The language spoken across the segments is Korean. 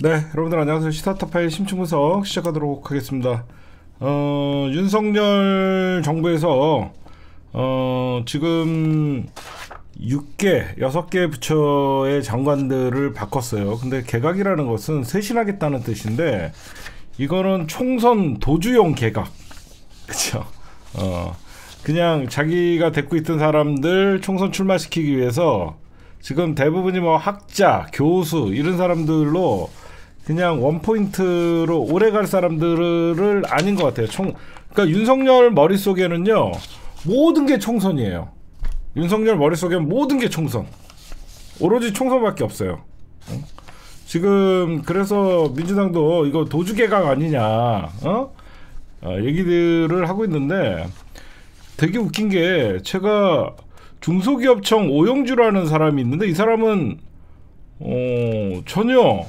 네, 여러분들 안녕하세요. 시사타파의 심층분석 시작하도록 하겠습니다. 윤석열 정부에서 지금 6개 부처의 장관들을 바꿨어요. 근데 개각이라는 것은 쇄신하겠다는 뜻인데 이거는 총선 도주용 개각. 그쵸? 그냥 자기가 데리고 있던 사람들 총선 출마시키기 위해서 지금 대부분이 뭐 학자, 교수 이런 사람들로 그냥 원포인트로 오래 갈 사람들을 아닌 것 같아요. 그러니까 윤석열 머릿속에는요 모든 게 총선이에요. 윤석열 머릿속에는 모든 게 총선, 오로지 총선밖에 없어요. 지금 그래서 민주당도 이거 도주개각 아니냐 얘기들을 하고 있는데 되게 웃긴 게 제가 중소기업청 오영주라는 사람이 있는데 이 사람은 전혀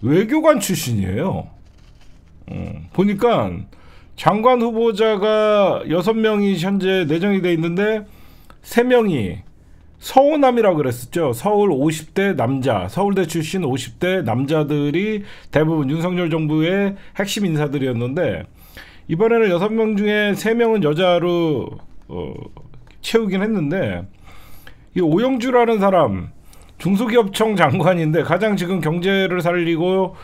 외교관 출신이에요. 보니까 장관 후보자가 6명이 현재 내정이 돼 있는데 3명이 서호남이라고 그랬었죠. 서울 50대 남자, 서울대 출신 50대 남자들이 대부분 윤석열 정부의 핵심 인사들이었는데 이번에는 6명 중에 3명은 여자로 채우긴 했는데 이 오영주라는 사람 중소기업청 장관인데 가장 지금 경제를 살리고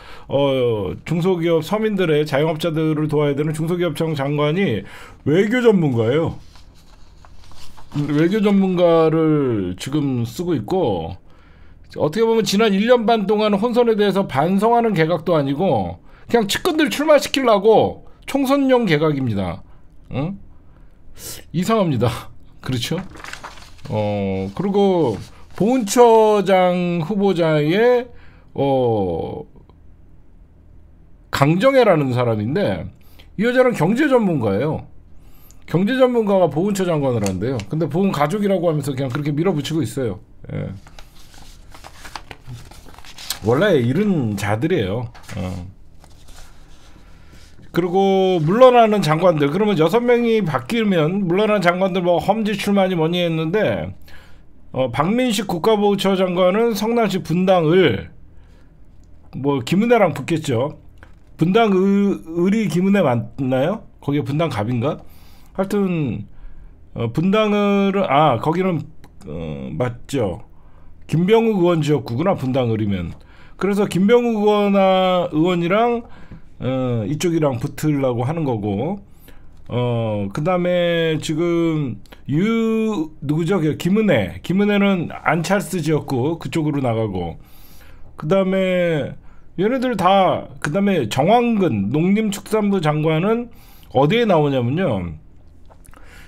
중소기업 서민들의 자영업자들을 도와야 되는 중소기업청 장관이 외교 전문가예요. 외교 전문가를 지금 쓰고 있고 어떻게 보면 지난 1년 반 동안 혼선에 대해서 반성하는 개각도 아니고 그냥 측근들 출마시키려고 총선용 개각입니다. 응? 이상합니다. 그렇죠? 그리고 보훈처장 후보자의 강정혜라는 사람인데 이 여자는 경제 전문가예요. 경제 전문가가 보훈처 장관을 한대요. 근데 보훈 가족이라고 하면서 그냥 그렇게 밀어붙이고 있어요. 예. 원래 이런 자들이에요. 그리고 물러나는 장관들, 그러면 6명이 바뀌면 물러나는 장관들 뭐 험지 출마니 뭐니 했는데 박민식 국가보훈처 장관은 성남시 분당을 뭐 김은혜랑 붙겠죠. 분당을이 김은혜 맞나요? 거기가 분당갑인가? 하여튼 분당을은 거기는 맞죠. 김병욱 의원 지역구구나. 분당을이면. 그래서 김병욱 의원이랑 이쪽이랑 붙으려고 하는 거고 그 다음에 지금 누구죠? 김은혜는 안찰스 지역구 그쪽으로 나가고 그 다음에 얘네들 다 그 다음에 정황근 농림축산부 장관은 어디에 나오냐면요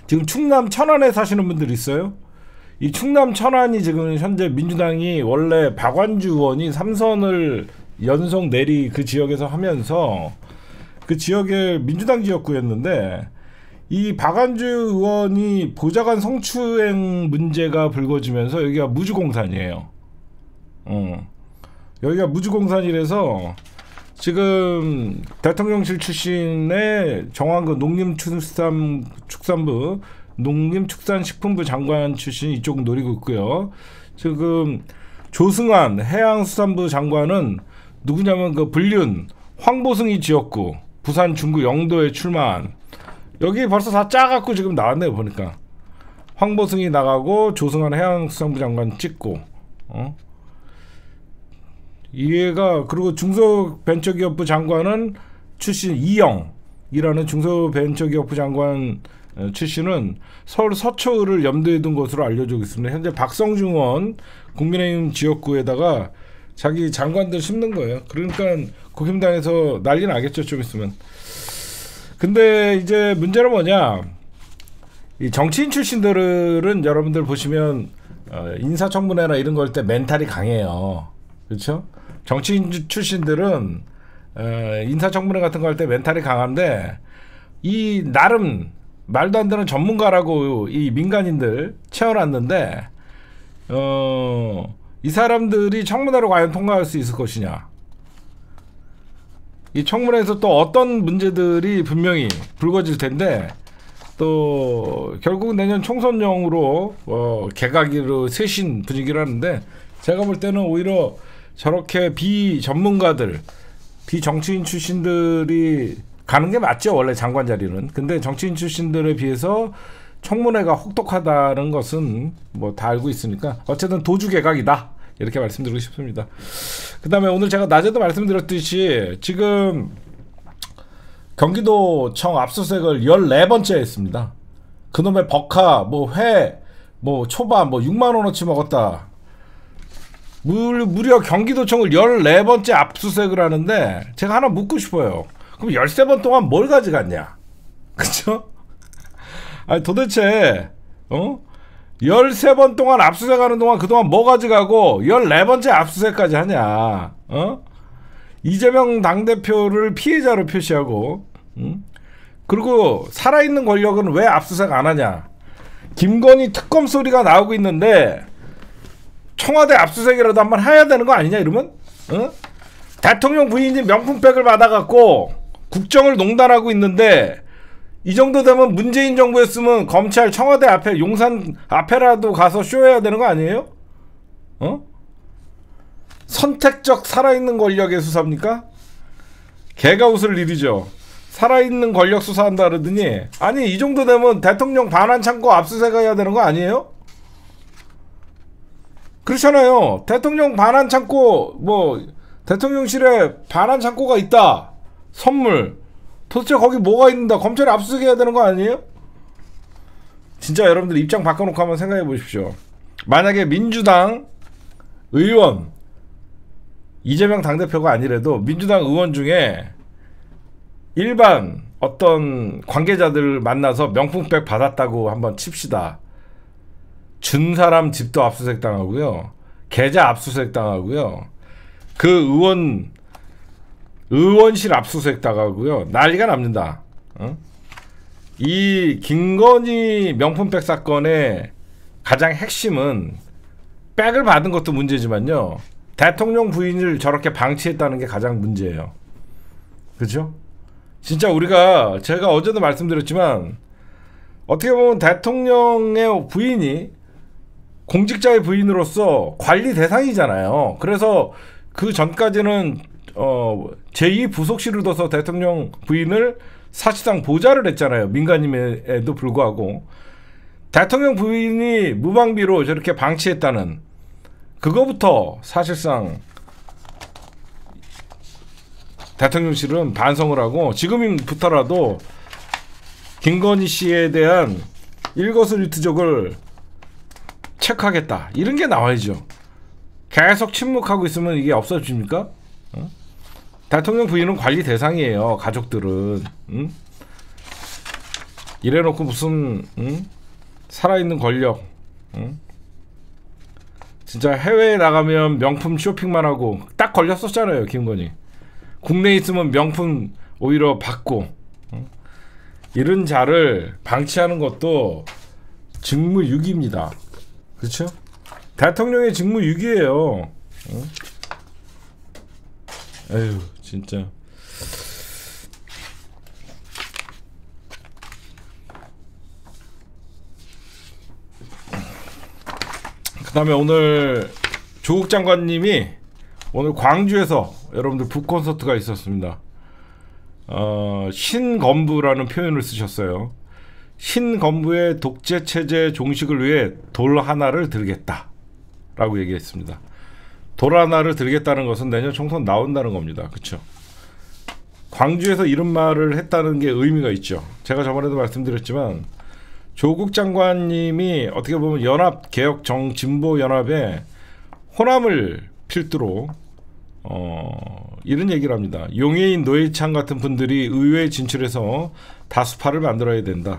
지금 충남 천안에 사시는 분들 있어요. 이 충남 천안이 지금 현재 민주당이 원래 박완주 의원이 3선을 연속 내리 그 지역에서 하면서 그 지역의 민주당 지역구였는데 이 박완주 의원이 보좌관 성추행 문제가 불거지면서 여기가 무주공산이에요. 여기가 무주공산이라서 지금 대통령실 출신의 정황근 농림축산부 농림축산식품부 장관 출신 이쪽 노리고 있고요. 지금 조승환 해양수산부 장관은 누구냐면 그 불륜 황보승이 지역구 부산 중구 영도에 출마한 여기 벌써 다 짜갖고 지금 나왔네요. 보니까 황보승이 나가고 조승환 해양수산부 장관 찍고 이해가. 그리고 중소벤처기업부 장관은 출신 이영이라는 중소벤처기업부 장관 출신은 서울 서초를 염두에 둔 것으로 알려지고 있습니다. 현재 박성중 의원 국민의힘 지역구에다가 자기 장관들 심는 거예요. 그러니까 국힘당에서 난리 나겠죠. 좀 있으면. 근데 이제 문제는 뭐냐, 이 정치인 출신들은 여러분들 보시면 인사청문회나 이런 거 할 때 멘탈이 강해요. 그렇죠? 정치인 출신들은 인사청문회 같은 거 할 때 멘탈이 강한데 이 나름 말도 안 되는 전문가라고 이 민간인들 채워놨는데 이 사람들이 청문회로 과연 통과할 수 있을 것이냐. 이 청문회에서 또 어떤 문제들이 분명히 불거질 텐데 또 결국 내년 총선용으로 개각으로 쇄신 분위기라는데 제가 볼 때는 오히려 저렇게 비전문가들, 비정치인 출신들이 가는 게 맞죠, 원래 장관 자리는. 근데 정치인 출신들에 비해서 청문회가 혹독하다는 것은 뭐 다 알고 있으니까 어쨌든 도주개각이다, 이렇게 말씀드리고 싶습니다. 그 다음에 오늘 제가 낮에도 말씀드렸듯이 지금 경기도청 압수수색을 14번째 했습니다. 그놈의 버카, 뭐 회, 뭐 초밥, 뭐 6만원어치 먹었다. 무려 경기도청을 14번째 압수수색을 하는데 제가 하나 묻고 싶어요. 그럼 13번 동안 뭘 가져갔냐? 그쵸? 아니 도대체 13번 동안 압수수색하는 동안 그동안 뭐 가져가고 14번째 압수수색까지 하냐? 이재명 당대표를 피해자로 표시하고, 그리고 살아있는 권력은 왜 압수수색 안 하냐? 김건희 특검 소리가 나오고 있는데 청와대 압수수색이라도 한번 해야 되는 거 아니냐 이러면? 대통령 부인이 명품백을 받아갖고 국정을 농단하고 있는데 이 정도 되면 문재인 정부였으면 검찰 청와대 앞에 용산 앞에라도 가서 쇼해야 되는 거 아니에요? 선택적 살아있는 권력의 수사입니까? 개가 웃을 일이죠. 살아있는 권력 수사한다 그러더니 아니 이 정도 되면 대통령 반환 창고 압수수색해야 되는 거 아니에요? 그렇잖아요. 대통령 반환 창고, 뭐 대통령실에 반환 창고가 있다, 선물, 도대체 거기 뭐가 있는다, 검찰이 압수수색해야 되는 거 아니에요? 진짜 여러분들 입장 바꿔놓고 한번 생각해 보십시오. 만약에 민주당 의원, 이재명 당대표가 아니래도 민주당 의원 중에 일반 어떤 관계자들 만나서 명품백 받았다고 한번 칩시다. 준 사람 집도 압수수색 당하고요, 계좌 압수수색 당하고요, 그 의원실 압수수색 당하고요, 난리가 납니다. 이 김건희 명품백 사건의 가장 핵심은 백을 받은 것도 문제지만요, 대통령 부인을 저렇게 방치했다는 게 가장 문제예요. 그렇죠? 진짜 우리가, 제가 어제도 말씀드렸지만 어떻게 보면 대통령의 부인이 공직자의 부인으로서 관리 대상이잖아요. 그래서 그 전까지는 제2 부속실을 둬서 대통령 부인을 사실상 보좌를 했잖아요. 민간임에도 불구하고. 대통령 부인이 무방비로 저렇게 방치했다는 그거부터 사실상 대통령실은 반성을 하고 지금부터라도 김건희 씨에 대한 일거수일투족을 체크하겠다, 이런 게 나와야죠. 계속 침묵하고 있으면 이게 없어집니까? 대통령 부인은 관리 대상이에요. 가족들은. 이래놓고 무슨 살아있는 권력, 진짜 해외에 나가면 명품 쇼핑만 하고 딱 걸렸었잖아요, 김건희. 국내에 있으면 명품 오히려 받고, 이런 자를 방치하는 것도 직무유기입니다. 그렇죠? 대통령의 직무유기예요. 에휴, 진짜. 그 다음에 오늘 조국 장관님이 오늘 광주에서 여러분들 북콘서트가 있었습니다. 신건부라는 표현을 쓰셨어요. 신건부의 독재체제 종식을 위해 돌 하나를 들겠다 라고 얘기했습니다. 돌 하나를 들겠다는 것은 내년 총선 나온다는 겁니다. 그렇죠? 광주에서 이런 말을 했다는 게 의미가 있죠. 제가 저번에도 말씀드렸지만 조국 장관님이 어떻게 보면 연합 개혁 진보 연합의 호남을 필두로 이런 얘기를 합니다. 용해인 노회찬 같은 분들이 의회에 진출해서 다수파를 만들어야 된다.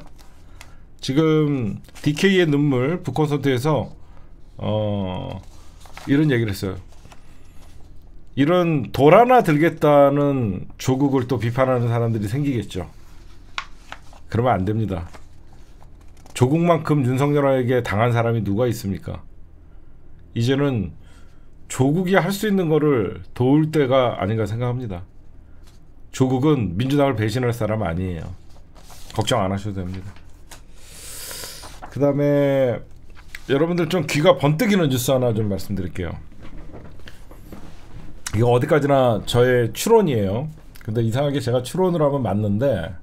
지금 DK의 눈물 북콘서트에서 이런 얘기를 했어요. 이런 돌 하나 들겠다는 조국을 또 비판하는 사람들이 생기겠죠. 그러면 안 됩니다. 조국만큼 윤석열에게 당한 사람이 누가 있습니까? 이제는 조국이 할 수 있는 거를 도울 때가 아닌가 생각합니다. 조국은 민주당을 배신할 사람 아니에요. 걱정 안 하셔도 됩니다. 그 다음에 여러분들 좀 귀가 번뜩이는 뉴스 하나 좀 말씀드릴게요. 이거 어디까지나 저의 추론이에요. 근데 이상하게 제가 추론을 하면 맞는데,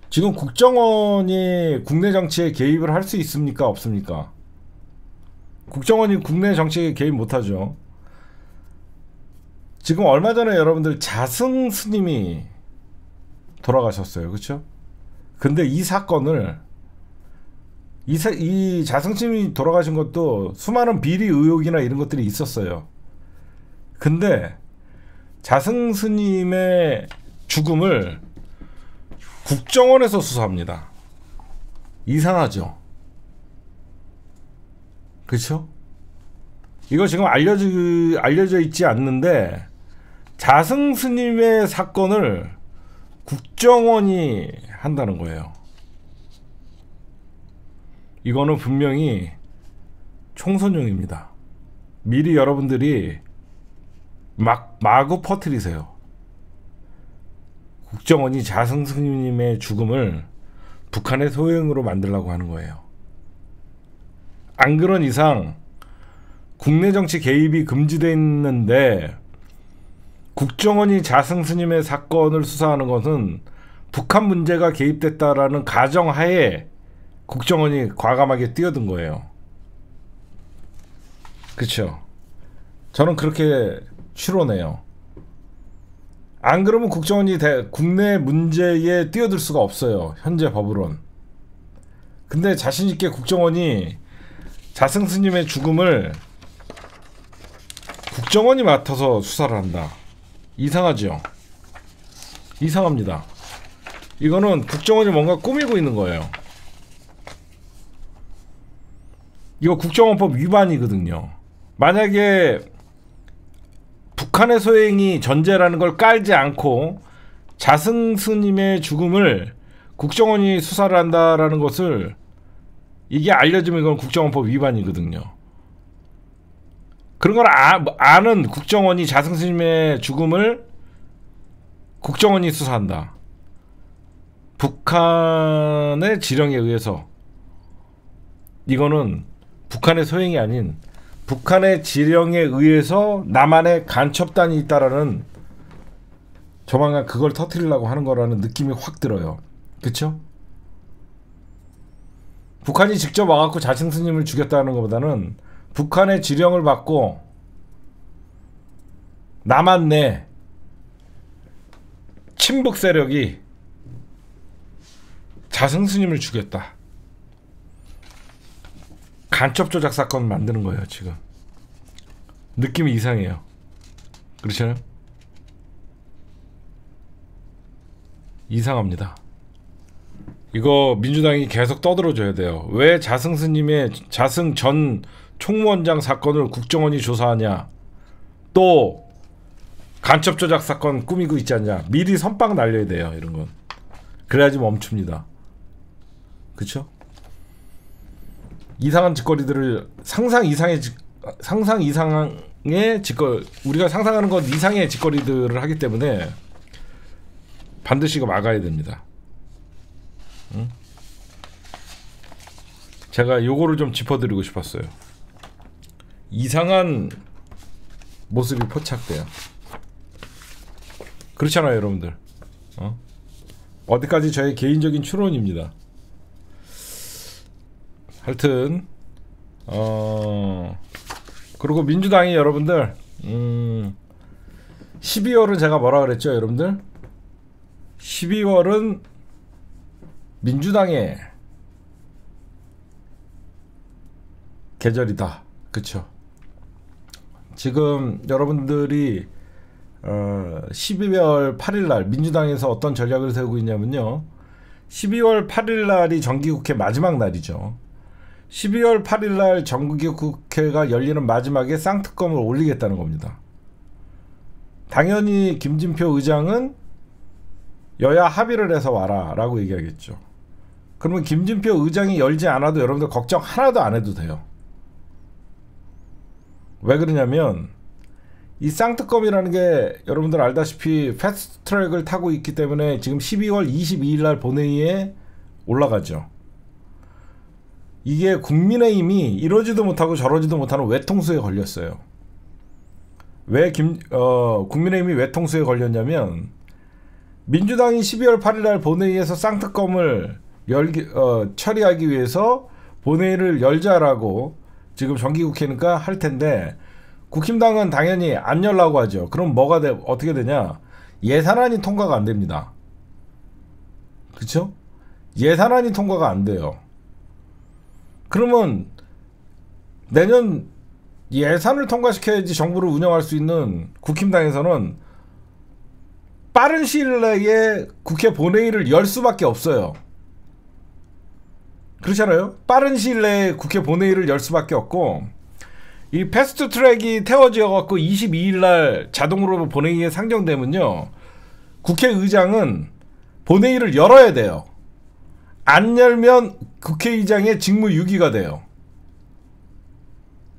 지금 국정원이 국내 정치에 개입을 할 수 있습니까? 없습니까? 국정원이 국내 정치에 개입 못하죠. 지금 얼마 전에 여러분들 자승 스님이 돌아가셨어요. 그렇죠? 근데 이 사건을 이 자승 스님이 돌아가신 것도 수많은 비리 의혹이나 이런 것들이 있었어요. 근데 자승 스님의 죽음을 국정원에서 수사합니다. 이상하죠? 그렇죠? 이거 지금 알려져 있지 않는데, 자승 스님의 사건을 국정원이 한다는 거예요. 이거는 분명히 총선용입니다. 미리 여러분들이 마구 퍼뜨리세요. 국정원이 자승 스님의 죽음을 북한의 소행으로 만들려고 하는 거예요. 안 그런 이상 국내 정치 개입이 금지되어 있는데, 국정원이 자승 스님의 사건을 수사하는 것은 북한 문제가 개입됐다라는 가정하에 국정원이 과감하게 뛰어든 거예요. 그렇죠? 저는 그렇게 추론해요. 안 그러면 국정원이 국내 문제에 뛰어들 수가 없어요. 현재 법으론. 근데 자신있게 국정원이 자승 스님의 죽음을 국정원이 맡아서 수사를 한다. 이상하죠? 이상합니다. 이거는 국정원이 뭔가 꾸미고 있는 거예요. 이거 국정원법 위반이거든요. 만약에 북한의 소행이 전제라는 걸 깔지 않고 자승 스님의 죽음을 국정원이 수사를 한다라는 것을, 이게 알려지면 이건 국정원법 위반이거든요. 그런 걸 아는 국정원이 자승 스님의 죽음을 국정원이 수사한다. 북한의 지령에 의해서. 이거는 북한의 소행이 아닌 북한의 지령에 의해서 남한의 간첩단이 있다라는, 조만간 그걸 터뜨리려고 하는 거라는 느낌이 확 들어요. 그쵸? 북한이 직접 와갖고 자승 스님을 죽였다는 것보다는 북한의 지령을 받고 남한 내 친북 세력이 자승 스님을 죽였다. 간첩 조작 사건 만드는 거예요. 지금 느낌이 이상해요. 그렇잖아요? 이상합니다. 이거 민주당이 계속 떠들어줘야 돼요. 왜 자승 스님의 자승 전 총무원장 사건을 국정원이 조사하냐, 또 간첩 조작 사건 꾸미고 있지 않냐. 미리 선빵 날려야 돼요. 이런 건 그래야지 멈춥니다. 그쵸? 이상한 짓거리들을 상상 이상의 우리가 상상하는 것 이상의 짓거리들을 하기 때문에 반드시 이거 막아야 됩니다. 응? 제가 요거를 좀 짚어드리고 싶었어요. 이상한 모습이 포착돼요. 그렇잖아요, 여러분들. 어디까지 저의 개인적인 추론입니다. 하여튼 그리고 민주당이 여러분들 12월은 제가 뭐라 그랬죠, 여러분들? 12월은 민주당의 계절이다. 그쵸? 지금 여러분들이 12월 8일날 민주당에서 어떤 전략을 세우고 있냐면요, 12월 8일날이 정기국회 마지막 날이죠. 12월 8일날 정기국회가 열리는 마지막에 쌍특검을 올리겠다는 겁니다. 당연히 김진표 의장은 여야 합의를 해서 와라 라고 얘기하겠죠. 그러면 김진표 의장이 열지 않아도 여러분들 걱정 하나도 안 해도 돼요. 왜 그러냐면 이 쌍특검이라는 게 여러분들 알다시피 패스트트랙을 타고 있기 때문에 지금 12월 22일 날 본회의에 올라가죠. 이게 국민의힘이 이러지도 못하고 저러지도 못하는 외통수에 걸렸어요. 왜 국민의힘이 외통수에 걸렸냐면 민주당이 12월 8일 날 본회의에서 쌍특검을 처리하기 위해서 본회의를 열자라고 지금 정기국회니까 할 텐데 국힘당은 당연히 안 열라고 하죠. 그럼 어떻게 되냐? 예산안이 통과가 안 됩니다. 그쵸? 예산안이 통과가 안 돼요. 그러면 내년 예산을 통과시켜야지 정부를 운영할 수 있는 국힘당에서는 빠른 시일 내에 국회 본회의를 열 수밖에 없어요. 그렇잖아요? 빠른 시일 내에 국회 본회의를 열 수밖에 없고 이 패스트 트랙이 태워져 갖고 22일 날 자동으로 본회의에 상정되면요. 국회의장은 본회의를 열어야 돼요. 안 열면 국회의장의 직무유기가 돼요.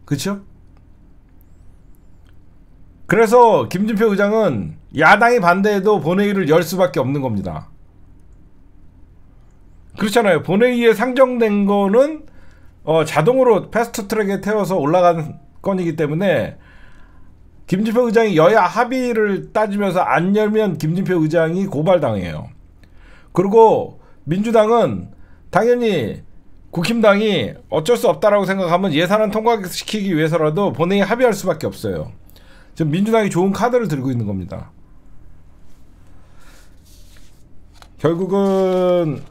그렇죠? 그래서 김진표 의장은 야당이 반대해도 본회의를 열 수밖에 없는 겁니다. 그렇잖아요. 본회의에 상정된 거는 자동으로 패스트트랙에 태워서 올라간 건이기 때문에 김진표 의장이 여야 합의를 따지면서 안 열면 김진표 의장이 고발당해요. 그리고 민주당은 당연히 국힘당이 어쩔 수 없다라고 생각하면 예산안 통과시키기 위해서라도 본회의 합의할 수밖에 없어요. 지금 민주당이 좋은 카드를 들고 있는 겁니다. 결국은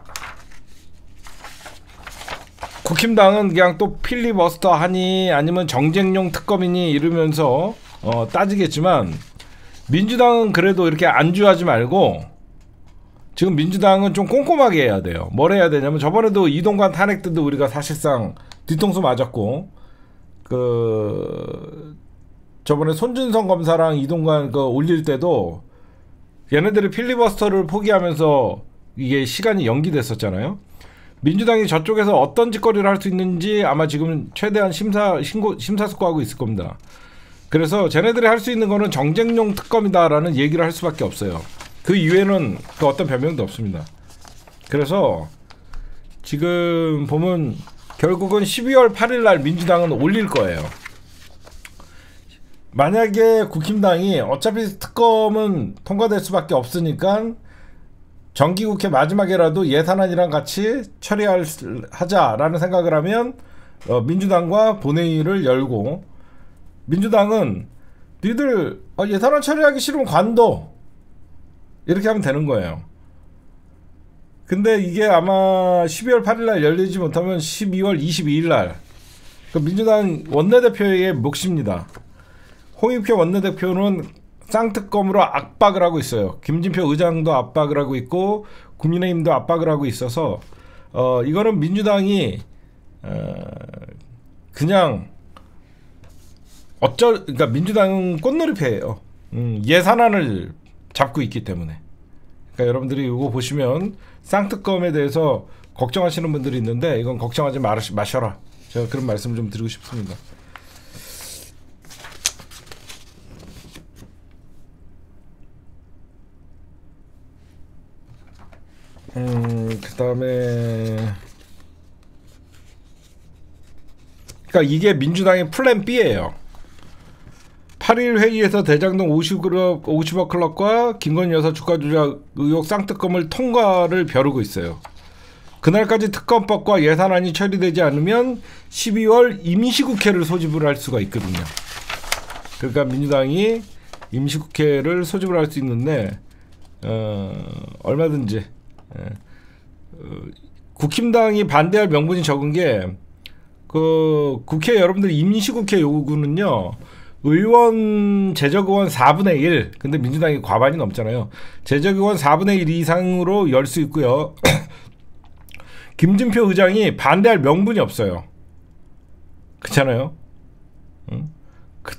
국힘당은 그냥 또 필리버스터 하니 아니면 정쟁용 특검이니 이러면서 따지겠지만 민주당은 그래도 이렇게 안주하지 말고 지금 민주당은 좀 꼼꼼하게 해야 돼요. 뭘 해야 되냐면 저번에도 이동관 탄핵 때도 우리가 사실상 뒤통수 맞았고 저번에 손준성 검사랑 이동관 올릴 때도 얘네들이 필리버스터를 포기하면서 이게 시간이 연기됐었잖아요. 민주당이 저쪽에서 어떤 짓거리를 할 수 있는지 아마 지금 최대한 심사숙고하고 있을 겁니다. 그래서 쟤네들이 할 수 있는 거는 정쟁용 특검이다라는 얘기를 할 수밖에 없어요. 그 이외에는 어떤 변명도 없습니다. 그래서 지금 보면 결국은 12월 8일 날 민주당은 올릴 거예요. 만약에 국힘당이 어차피 특검은 통과될 수밖에 없으니까 정기국회 마지막에라도 예산안이랑 같이 처리하자라는 생각을 하면 민주당과 본회의를 열고 민주당은 니들 예산안 처리하기 싫으면 관둬 이렇게 하면 되는 거예요. 근데 이게 아마 12월 8일 날 열리지 못하면 12월 22일 날 민주당 원내대표의 몫입니다. 홍익표 원내대표는 쌍특검으로 압박을 하고 있어요. 김진표 의장도 압박을 하고 있고 국민의힘도 압박을 하고 있어서 이거는 민주당이 그냥 그러니까 민주당은 꽃놀이패예요. 예산안을 잡고 있기 때문에. 그러니까 여러분들이 이거 보시면 쌍특검에 대해서 걱정하시는 분들이 있는데 이건 걱정하지 마셔라. 제가 그런 말씀을 좀 드리고 싶습니다. 그 다음에 그러니까 이게 민주당의 플랜 B예요. 8일 회의에서 대장동 50억 클럽과 김건희 여사 주가 조작 의혹 쌍특검을 통과를 벼르고 있어요. 그날까지 특검법과 예산안이 처리되지 않으면 12월 임시국회를 소집을 할 수가 있거든요. 그러니까 민주당이 임시국회를 소집을 할 수 있는데 얼마든지 국힘당이 반대할 명분이 적은 게 국회 여러분들 임시국회 요구는요. 의원 재적의원 4분의 1 근데 민주당이 과반이 넘잖아요. 재적의원 4분의 1 이상으로 열 수 있고요. 김진표 의장이 반대할 명분이 없어요. 그렇잖아요.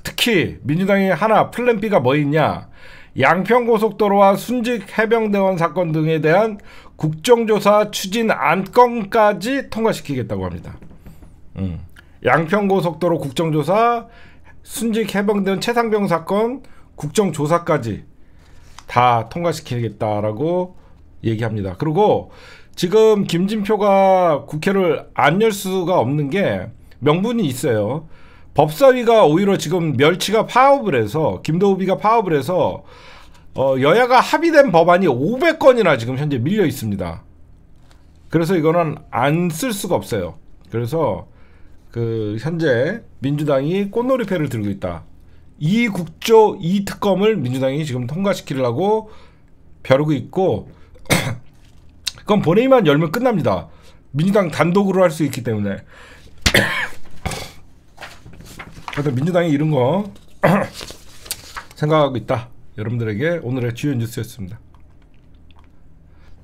특히 민주당이 하나 플랜 B가 뭐 있냐. 양평고속도로와 순직 해병대원 사건 등에 대한 국정조사 추진 안건까지 통과시키겠다고 합니다. 양평고속도로 국정조사 순직 해병대원 최상병 사건 국정조사까지 다 통과시키겠다라고 얘기합니다. 그리고 지금 김진표가 국회를 안 열 수가 없는 게 명분이 있어요. 법사위가 오히려 지금 멸치가 파업을 해서 김도우비가 파업을 해서 여야가 합의된 법안이 500건이나 지금 현재 밀려 있습니다. 그래서 이거는 안 쓸 수가 없어요. 그래서 그 현재 민주당이 꽃놀이패를 들고 있다. 이 국조 이 특검을 민주당이 지금 통과시키려고 벼르고 있고 그건 본회의만 열면 끝납니다. 민주당 단독으로 할 수 있기 때문에. 그래서 민주당이 이런 거 생각하고 있다. 여러분들에게 오늘의 주요 뉴스였습니다.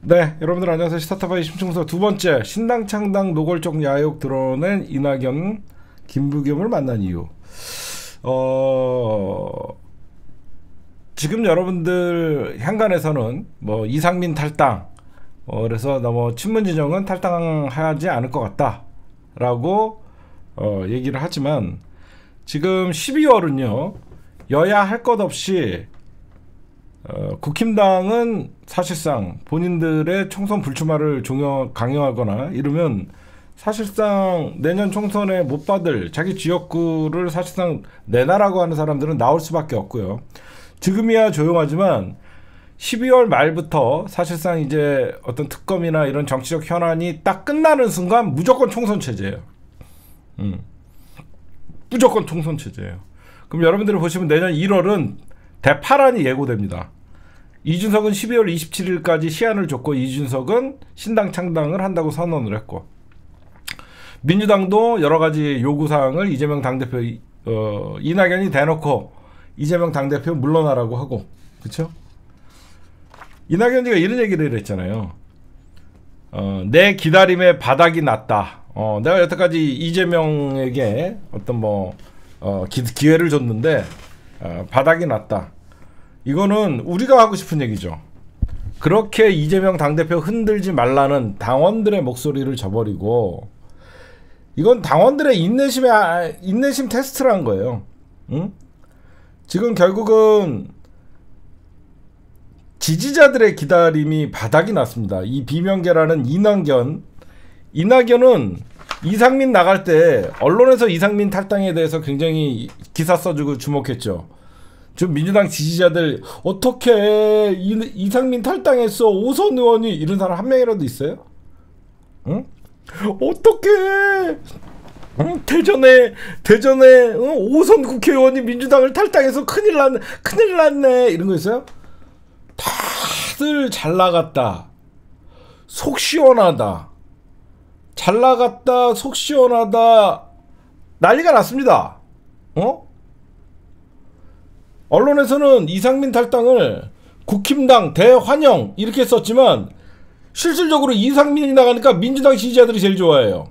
네, 여러분들 안녕하세요. 시사타파이 심층서 두 번째, 신당 창당 노골적 야욕 드러낸 이낙연, 김부겸을 만난 이유. 지금 여러분들 현관에서는 뭐 이상민 탈당, 그래서 너무 친문 진영은 탈당하지 않을 것 같다라고 얘기를 하지만 지금 12월은요 여야 할 것 없이 국힘당은 사실상 본인들의 총선 불출마를 강요하거나 이러면 사실상 내년 총선에 못 받을 자기 지역구를 사실상 내놔라고 하는 사람들은 나올 수밖에 없고요. 지금이야 조용하지만 12월 말부터 사실상 이제 어떤 특검이나 이런 정치적 현안이 딱 끝나는 순간 무조건 총선 체제예요. 무조건 총선 체제예요. 그럼 여러분들이 보시면 내년 1월은 대파란이 예고됩니다. 이준석은 12월 27일까지 시한을 줬고 이준석은 신당 창당을 한다고 선언을 했고 민주당도 여러 가지 요구사항을 이재명 당대표 이낙연이 대놓고 이재명 당대표 물러나라고 하고 그렇죠? 이낙연이가 이런 얘기를 했잖아요. 내 기다림의 바닥이 났다. 내가 여태까지 이재명에게 어떤 기회를 줬는데 바닥이 났다. 이거는 우리가 하고 싶은 얘기죠. 그렇게 이재명 당대표 흔들지 말라는 당원들의 목소리를 저버리고 이건 당원들의 인내심 테스트란 거예요. 응? 지금 결국은 지지자들의 기다림이 바닥이 났습니다. 이 비명계라는 이낙연은 이상민 나갈 때 언론에서 이상민 탈당에 대해서 굉장히 기사 써주고 주목했죠. 지금 민주당 지지자들 어떻게 이상민 탈당했어 5선 의원이 이런 사람 한 명이라도 있어요? 응? 어떻게 대전에 5선 국회의원이 민주당을 탈당해서 큰일 났네 이런 거 있어요? 다들 잘 나갔다 속 시원하다 잘 나갔다 속 시원하다 난리가 났습니다. 언론에서는 이상민 탈당을 국힘당 대환영 이렇게 썼지만 실질적으로 이상민이 나가니까 민주당 지지자들이 제일 좋아해요.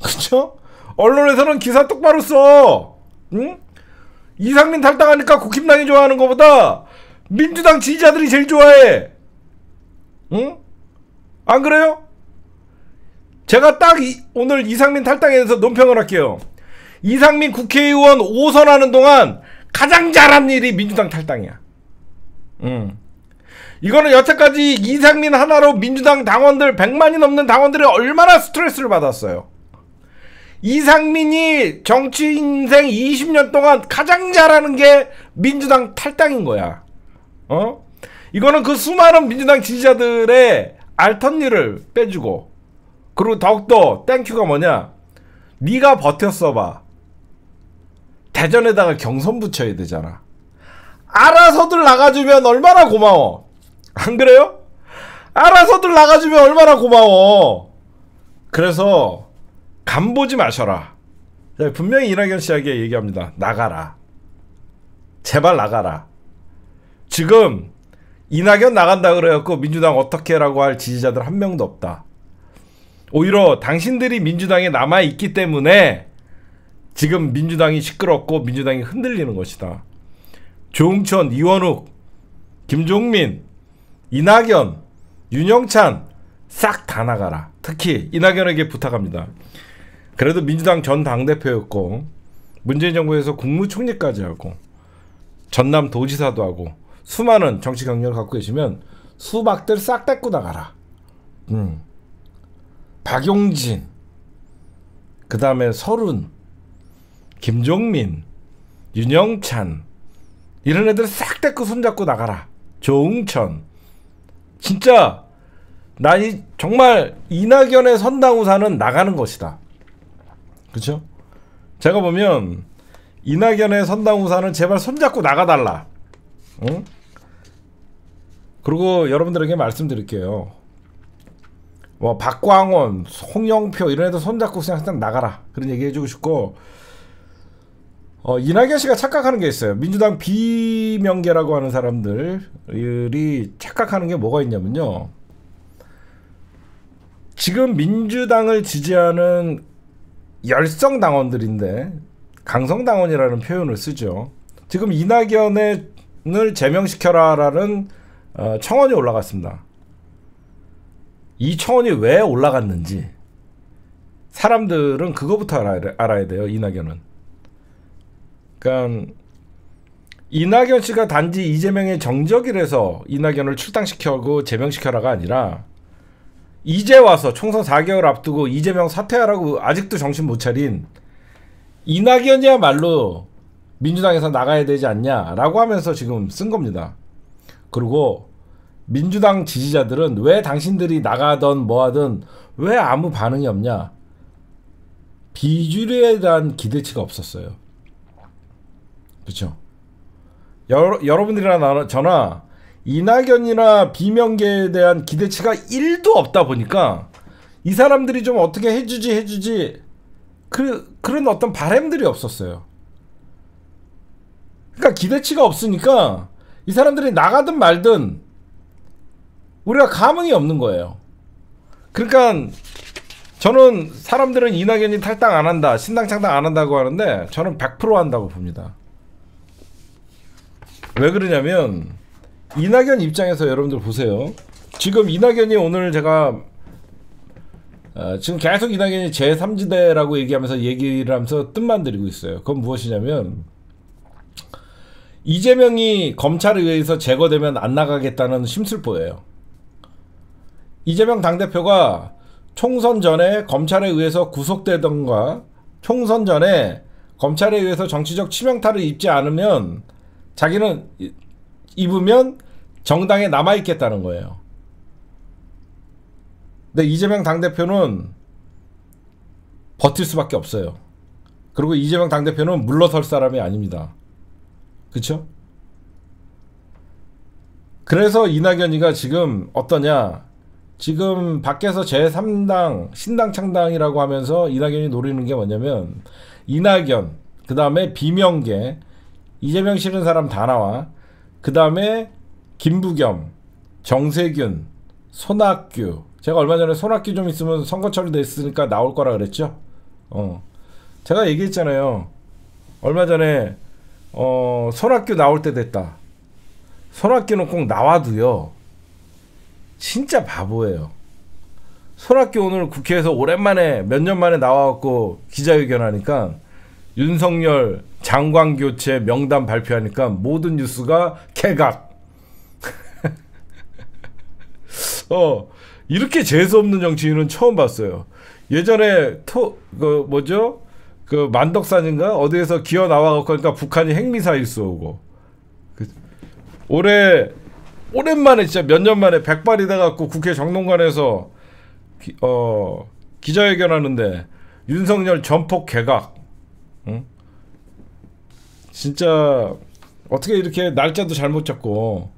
그쵸? 언론에서는 기사 똑바로 써. 응? 이상민 탈당하니까 국힘당이 좋아하는 것보다 민주당 지지자들이 제일 좋아해. 응? 안 그래요? 제가 딱 오늘 이상민 탈당에 대해서 논평을 할게요. 이상민 국회의원 5선 하는 동안 가장 잘한 일이 민주당 탈당이야. 이거는 여태까지 이상민 하나로 민주당 당원들 100만이 넘는 당원들이 얼마나 스트레스를 받았어요. 이상민이 정치 인생 20년 동안 가장 잘하는 게 민주당 탈당인 거야. 이거는 그 수많은 민주당 지지자들의 알턴니를 빼주고 그리고 더욱더 땡큐가 뭐냐 네가 버텼어봐. 대전에다가 경선 붙여야 되잖아. 알아서들 나가주면 얼마나 고마워. 안 그래요? 알아서들 나가주면 얼마나 고마워. 그래서 간보지 마셔라. 분명히 이낙연 씨에게 얘기합니다. 나가라. 제발 나가라. 지금 이낙연 나간다 그래갖고 민주당 어떻게 라고 할 지지자들 한 명도 없다. 오히려 당신들이 민주당에 남아있기 때문에 지금 민주당이 시끄럽고 민주당이 흔들리는 것이다. 조응천, 이원욱, 김종민, 이낙연, 윤영찬 싹 다 나가라. 특히 이낙연에게 부탁합니다. 그래도 민주당 전 당대표였고 문재인 정부에서 국무총리까지 하고 전남 도지사도 하고 수많은 정치 경력을 갖고 계시면 수박들 싹 닦고 나가라. 박용진, 그 다음에 설훈, 김종민, 윤영찬 이런 애들 싹 데리고 손잡고 나가라. 조응천. 진짜 나 정말 이낙연의 선당우사는 나가는 것이다. 그렇죠? 제가 보면 이낙연의 선당우사는 제발 손잡고 나가달라. 응? 그리고 여러분들에게 말씀드릴게요. 뭐 박광원, 홍영표 이런 애들 손잡고 그냥 나가라. 그런 얘기 해주고 싶고, 이낙연 씨가 착각하는 게 있어요. 민주당 비명계라고 하는 사람들이 착각하는 게 뭐가 있냐면요. 지금 민주당을 지지하는 열성 당원들인데 강성 당원이라는 표현을 쓰죠. 지금 이낙연을 제명시켜라라는 청원이 올라갔습니다. 이 청원이 왜 올라갔는지 사람들은 그거부터 알아야 돼요. 이낙연은. 그러니까 이낙연 씨가 단지 이재명의 정적이라서 이낙연을 출당시켜고 제명시켜라가 아니라 이제 와서 총선 4개월 앞두고 이재명 사퇴하라고 아직도 정신 못 차린 이낙연이야말로 민주당에서 나가야 되지 않냐라고 하면서 지금 쓴 겁니다. 그리고 민주당 지지자들은 왜 당신들이 나가던 뭐하든 왜 아무 반응이 없냐? 비주류에 대한 기대치가 없었어요. 그렇죠? 여러분들이나 저나 이낙연이나 비명계에 대한 기대치가 1도 없다 보니까 이 사람들이 좀 어떻게 해주지 그런 어떤 바람들이 없었어요. 그러니까 기대치가 없으니까 이 사람들이 나가든 말든 우리가 감흥이 없는 거예요. 그러니까 저는 사람들은 이낙연이 탈당 안 한다, 신당 창당 안 한다고 하는데 저는 100% 한다고 봅니다. 왜 그러냐면 이낙연 입장에서 여러분들 보세요. 지금 이낙연이 오늘 제가 지금 계속 이낙연이 제3지대라고 얘기하면서 얘기를 하면서 뜻만 드리고 있어요. 그건 무엇이냐면 이재명이 검찰에 의해서 제거되면 안 나가겠다는 심술보예요. 이재명 당대표가 총선 전에 검찰에 의해서 구속되던가 총선 전에 검찰에 의해서 정치적 치명타를 입지 않으면 자기는 입으면 정당에 남아있겠다는 거예요. 근데 이재명 당대표는 버틸 수밖에 없어요. 그리고 이재명 당대표는 물러설 사람이 아닙니다. 그쵸? 그래서 이낙연이가 지금 어떠냐? 지금 밖에서 제3당 신당 창당이라고 하면서 이낙연이 노리는 게 뭐냐면 이낙연, 그 다음에 비명계, 이재명 싫은 사람 다 나와. 그 다음에 김부겸, 정세균, 손학규. 제가 얼마 전에 손학규 좀 있으면 선거 처리됐으니까 나올 거라 그랬죠. 제가 얘기했잖아요. 얼마 전에 손학규 나올 때 됐다. 손학규는 꼭 나와도요. 진짜 바보예요. 손학규 오늘 국회에서 오랜만에 몇 년 만에 나와갖고 기자회견 하니까 윤석열 장관 교체 명단 발표하니까 모든 뉴스가 개각. 이렇게 재수없는 정치인은 처음 봤어요. 예전에 그 만덕산인가 어디에서 기어 나와갖고 그러니까 북한이 핵미사일 쏘고 오랜만에 진짜 몇 년 만에 백발이 돼갖고 국회 정론관에서 기자회견하는데 윤석열 전폭 개각. 응? 진짜 어떻게 이렇게 날짜도 잘못 잡고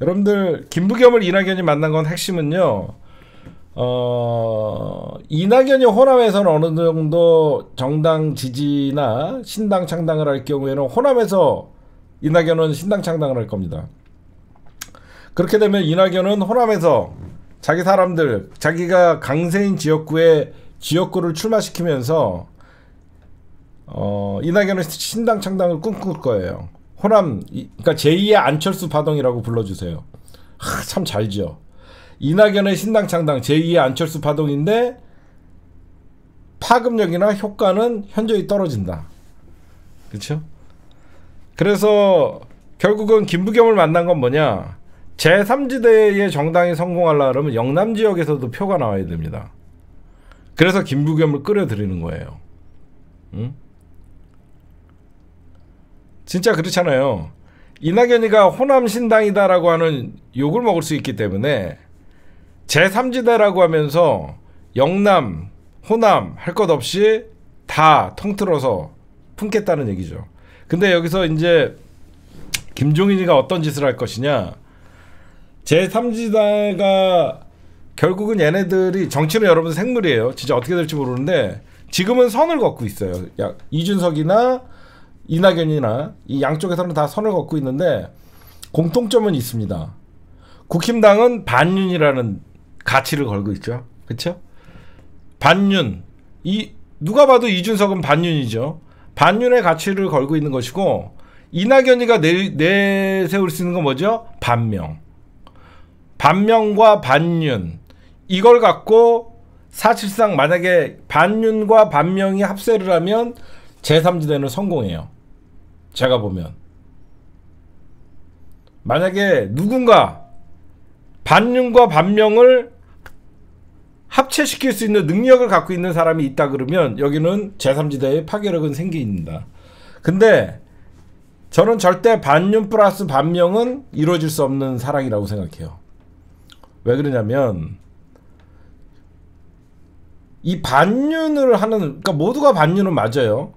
여러분들 김부겸을 이낙연이 만난 건 핵심은요. 이낙연이 호남에서는 어느 정도 정당 지지나 신당 창당을 할 경우에는 호남에서 이낙연은 신당 창당을 할 겁니다. 그렇게 되면 이낙연은 호남에서 자기 사람들, 자기가 강세인 지역구에 지역구를 출마시키면서 이낙연은 신당 창당을 꿈꿀 거예요. 호남, 그러니까 제2의 안철수 파동이라고 불러주세요. 참 잘죠. 이낙연의 신당 창당 제2의 안철수 파동인데 파급력이나 효과는 현저히 떨어진다. 그렇죠? 그래서 결국은 김부겸을 만난 건 뭐냐? 제3지대의 정당이 성공하려면 영남 지역에서도 표가 나와야 됩니다. 그래서 김부겸을 끌어들이는 거예요. 응? 진짜 그렇잖아요. 이낙연이가 호남 신당이다라고 하는 욕을 먹을 수 있기 때문에 제3지대라고 하면서 영남, 호남 할 것 없이 다 통틀어서 품겠다는 얘기죠. 근데 여기서 이제 김종인이가 어떤 짓을 할 것이냐. 제3지대가 결국은 얘네들이 정치는 여러분 생물이에요. 진짜 어떻게 될지 모르는데 지금은 선을 걷고 있어요. 이준석이나 이낙연이나 이 양쪽에서는 다 선을 걷고 있는데 공통점은 있습니다. 국힘당은 반윤이라는 가치를 걸고 있죠. 그렇죠? 반윤. 누가 봐도 이준석은 반윤이죠. 반윤의 가치를 걸고 있는 것이고 이낙연이가 내세울 수 있는 건 뭐죠? 반명. 반명과 반윤. 이걸 갖고 사실상 만약에 반윤과 반명이 합세를 하면 제3지대는 성공해요. 제가 보면 만약에 누군가 반윤과 반명을 합체시킬 수 있는 능력을 갖고 있는 사람이 있다 그러면 여기는 제3지대의 파괴력은 생깁니다. 근데 저는 절대 반윤 플러스 반명은 이루어질 수 없는 사랑이라고 생각해요. 왜 그러냐면 이 반윤을 하는, 그러니까 모두가 반윤은 맞아요.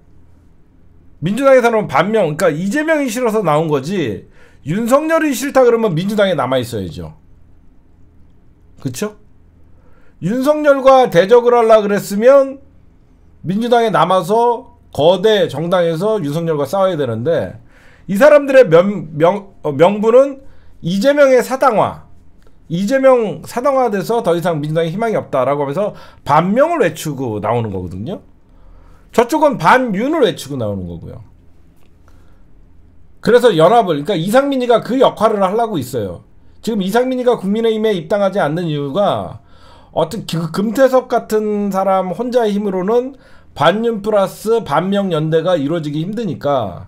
민주당에서는 반명, 그러니까 이재명이 싫어서 나온 거지 윤석열이 싫다 그러면 민주당에 남아있어야죠. 그쵸? 윤석열과 대적을 하려고 그랬으면 민주당에 남아서 거대 정당에서 윤석열과 싸워야 되는데 이 사람들의 명분은 이재명의 사당화. 이재명 사당화돼서 더 이상 민주당에 희망이 없다라고 하면서 반명을 외치고 나오는 거거든요. 저쪽은 반윤을 외치고 나오는 거고요. 그래서 연합을, 그러니까 이상민이가 그 역할을 하려고 있어요. 지금 이상민이가 국민의힘에 입당하지 않는 이유가 어떤 금태섭 같은 사람 혼자의 힘으로는 반윤 플러스 반명 연대가 이루어지기 힘드니까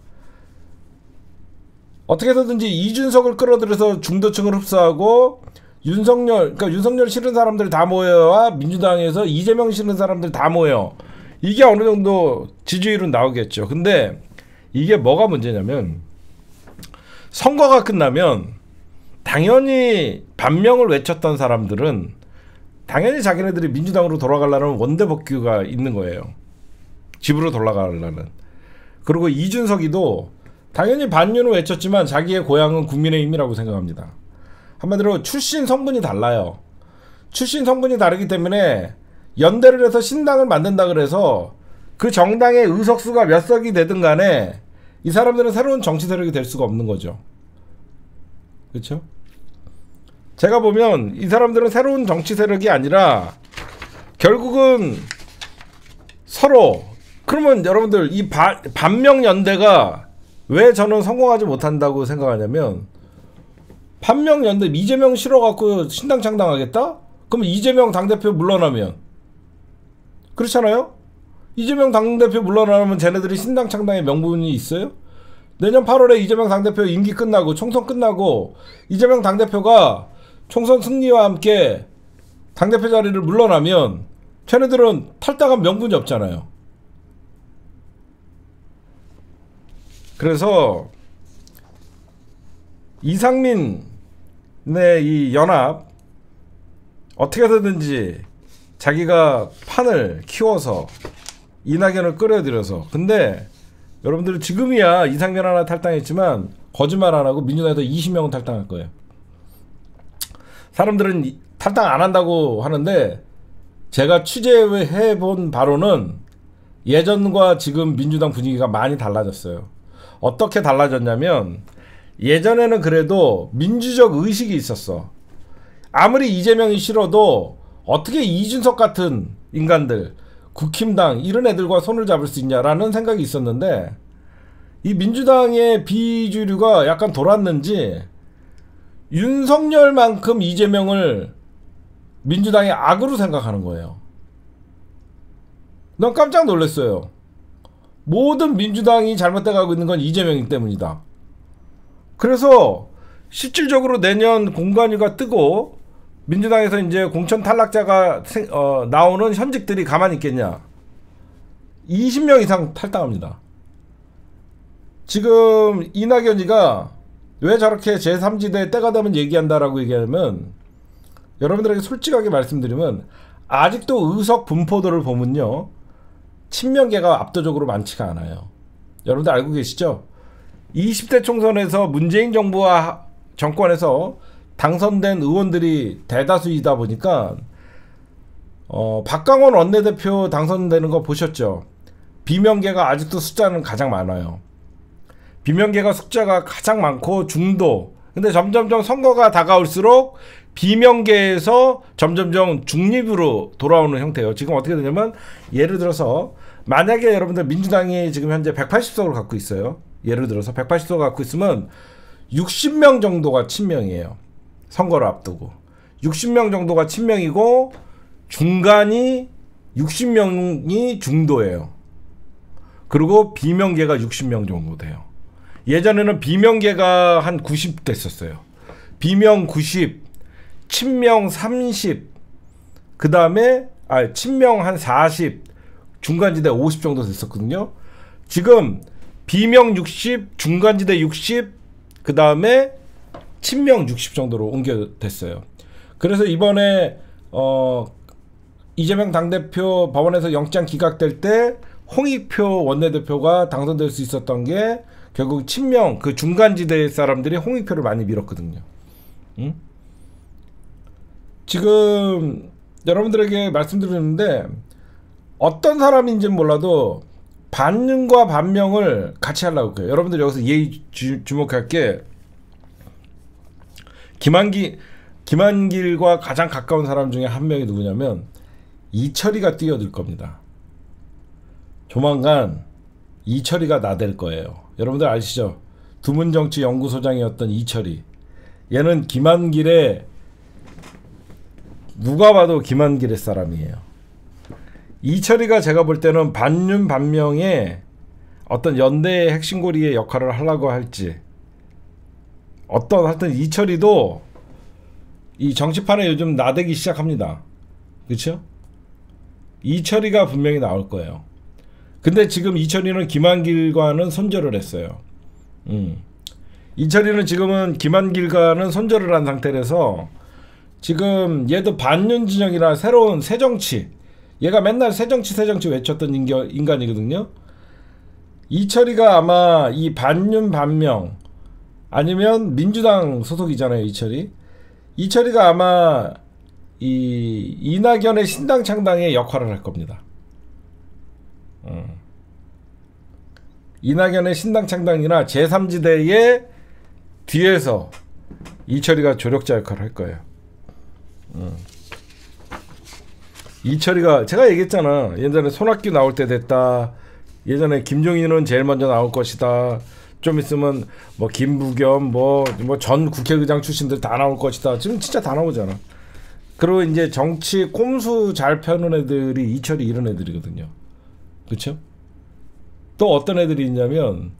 어떻게 해서든지 이준석을 끌어들여서 중도층을 흡수하고 그러니까 윤석열 싫은 사람들 다 모여야 민주당에서 이재명 싫은 사람들 다 모여. 이게 어느 정도 지지율은 나오겠죠. 근데 이게 뭐가 문제냐면 선거가 끝나면 당연히 반명을 외쳤던 사람들은 당연히 자기네들이 민주당으로 돌아가려는 원대복귀가 있는 거예요. 집으로 돌아가려는. 그리고 이준석이도 당연히 반윤을 외쳤지만 자기의 고향은 국민의힘이라고 생각합니다. 한마디로 출신 성분이 달라요. 출신 성분이 다르기 때문에 연대를 해서 신당을 만든다 그래서 그 정당의 의석수가 몇 석이 되든 간에 이 사람들은 새로운 정치 세력이 될 수가 없는 거죠. 그렇죠? 제가 보면 이 사람들은 새로운 정치 세력이 아니라 결국은 서로, 그러면 여러분들 이 반명 연대가 왜 저는 성공하지 못한다고 생각하냐면 반명 연대 이재명 싫어갖고 신당 창당하겠다? 그럼 이재명 당대표 물러나면 그렇잖아요? 이재명 당대표 물러나면 쟤네들이 신당 창당의 명분이 있어요? 내년 8월에 이재명 당대표 임기 끝나고 총선 끝나고 이재명 당대표가 총선 승리와 함께 당대표 자리를 물러나면 쟤네들은 탈당한 명분이 없잖아요. 그래서 이상민의 이 연합 어떻게 되든지 자기가 판을 키워서 이낙연을 끌어들여서, 근데 여러분들 지금이야 이상민 하나 탈당했지만 거짓말 안 하고 민주당에서 20명은 탈당할 거예요. 사람들은 탈당 안 한다고 하는데 제가 취재해 본 바로는 예전과 지금 민주당 분위기가 많이 달라졌어요. 어떻게 달라졌냐면 예전에는 그래도 민주적 의식이 있었어. 아무리 이재명이 싫어도 어떻게 이준석 같은 인간들, 국힘당 이런 애들과 손을 잡을 수 있냐라는 생각이 있었는데 이 민주당의 비주류가 약간 돌았는지 윤석열만큼 이재명을 민주당의 악으로 생각하는 거예요. 난 깜짝 놀랐어요. 모든 민주당이 잘못돼 가고 있는 건 이재명 때문이다. 그래서 실질적으로 내년 공관위가 뜨고 민주당에서 이제 공천 탈락자가 나오는 현직들이 가만히 있겠냐. 20명 이상 탈당합니다. 지금 이낙연이가 왜 저렇게 제3지대 때가 되면 얘기한다라고 얘기하면, 여러분들에게 솔직하게 말씀드리면 아직도 의석 분포도를 보면요, 친명계가 압도적으로 많지가 않아요. 여러분들 알고 계시죠? 20대 총선에서 문재인 정부와 정권에서 당선된 의원들이 대다수이다 보니까 박강원 원내대표 당선되는 거 보셨죠? 비명계가 아직도 숫자는 가장 많아요. 비명계가 숫자가 가장 많고 중도. 근데 점점점 선거가 다가올수록 비명계에서 점점점 중립으로 돌아오는 형태예요. 지금 어떻게 되냐면, 예를 들어서 만약에 여러분들 민주당이 지금 현재 180석을 갖고 있어요. 예를 들어서 180석을 갖고 있으면 60명 정도가 친명이에요. 선거를 앞두고 60명 정도가 친명이고, 중간이 60명이 중도예요. 그리고 비명계가 60명 정도 돼요. 예전에는 비명계가 한 90 됐었어요. 비명 90, 친명 30, 그 다음에 친명 한 40, 중간지대 50 정도 됐었거든요. 지금 비명 60, 중간지대 60, 그 다음에 친명 60 정도로 옮겨됐어요. 그래서 이번에 이재명 당대표 법원에서 영장 기각될 때 홍익표 원내대표가 당선될 수 있었던 게 결국 친명, 그 중간지대 사람들이 홍익표를 많이 밀었거든요. 응? 지금 여러분들에게 말씀드리는데, 어떤 사람인지는 몰라도 반윤과 반명을 같이 하려고 해요. 여러분들 여기서 주목할 게, 김한길과 가장 가까운 사람 중에 한 명이 누구냐면 이철이가 뛰어들 겁니다. 조만간 이철이가 나댈 거예요. 여러분들 아시죠? 두문정치연구소장이었던 이철이. 얘는 김한길의, 누가 봐도 김한길의 사람이에요. 이철이가 제가 볼 때는 반윤 반명의 어떤 연대의 핵심고리의 역할을 하려고 할지, 하여튼 이철이도 이 정치판에 요즘 나대기 시작합니다. 그렇죠? 이철이가 분명히 나올 거예요. 근데 지금 이철이는 김한길과는 손절을 했어요. 이철이는 지금은 김한길과는 손절을 한 상태라서 지금 얘도 반윤 진영이라 새로운 새정치, 얘가 맨날 새정치 외쳤던 인간이거든요. 이철이가 아마 이 반윤 반명, 아니면 민주당 소속이잖아요, 이철이가 아마 이 이낙연의 신당 창당의 역할을 할 겁니다. 이낙연의 신당 창당이나 제3지대의 뒤에서 이철이가 조력자 역할을 할 거예요. 이철이가, 제가 얘기했잖아. 예전에 손학규 나올 때 됐다. 예전에 김종인은 제일 먼저 나올 것이다. 좀 있으면 뭐 김부겸, 뭐 전 국회의장 출신들 다 나올 것이다. 지금 진짜 다 나오잖아. 그리고 이제 정치 꼼수 잘 펴는 애들이 이철이 이런 애들이거든요. 그렇죠? 또 어떤 애들이 있냐면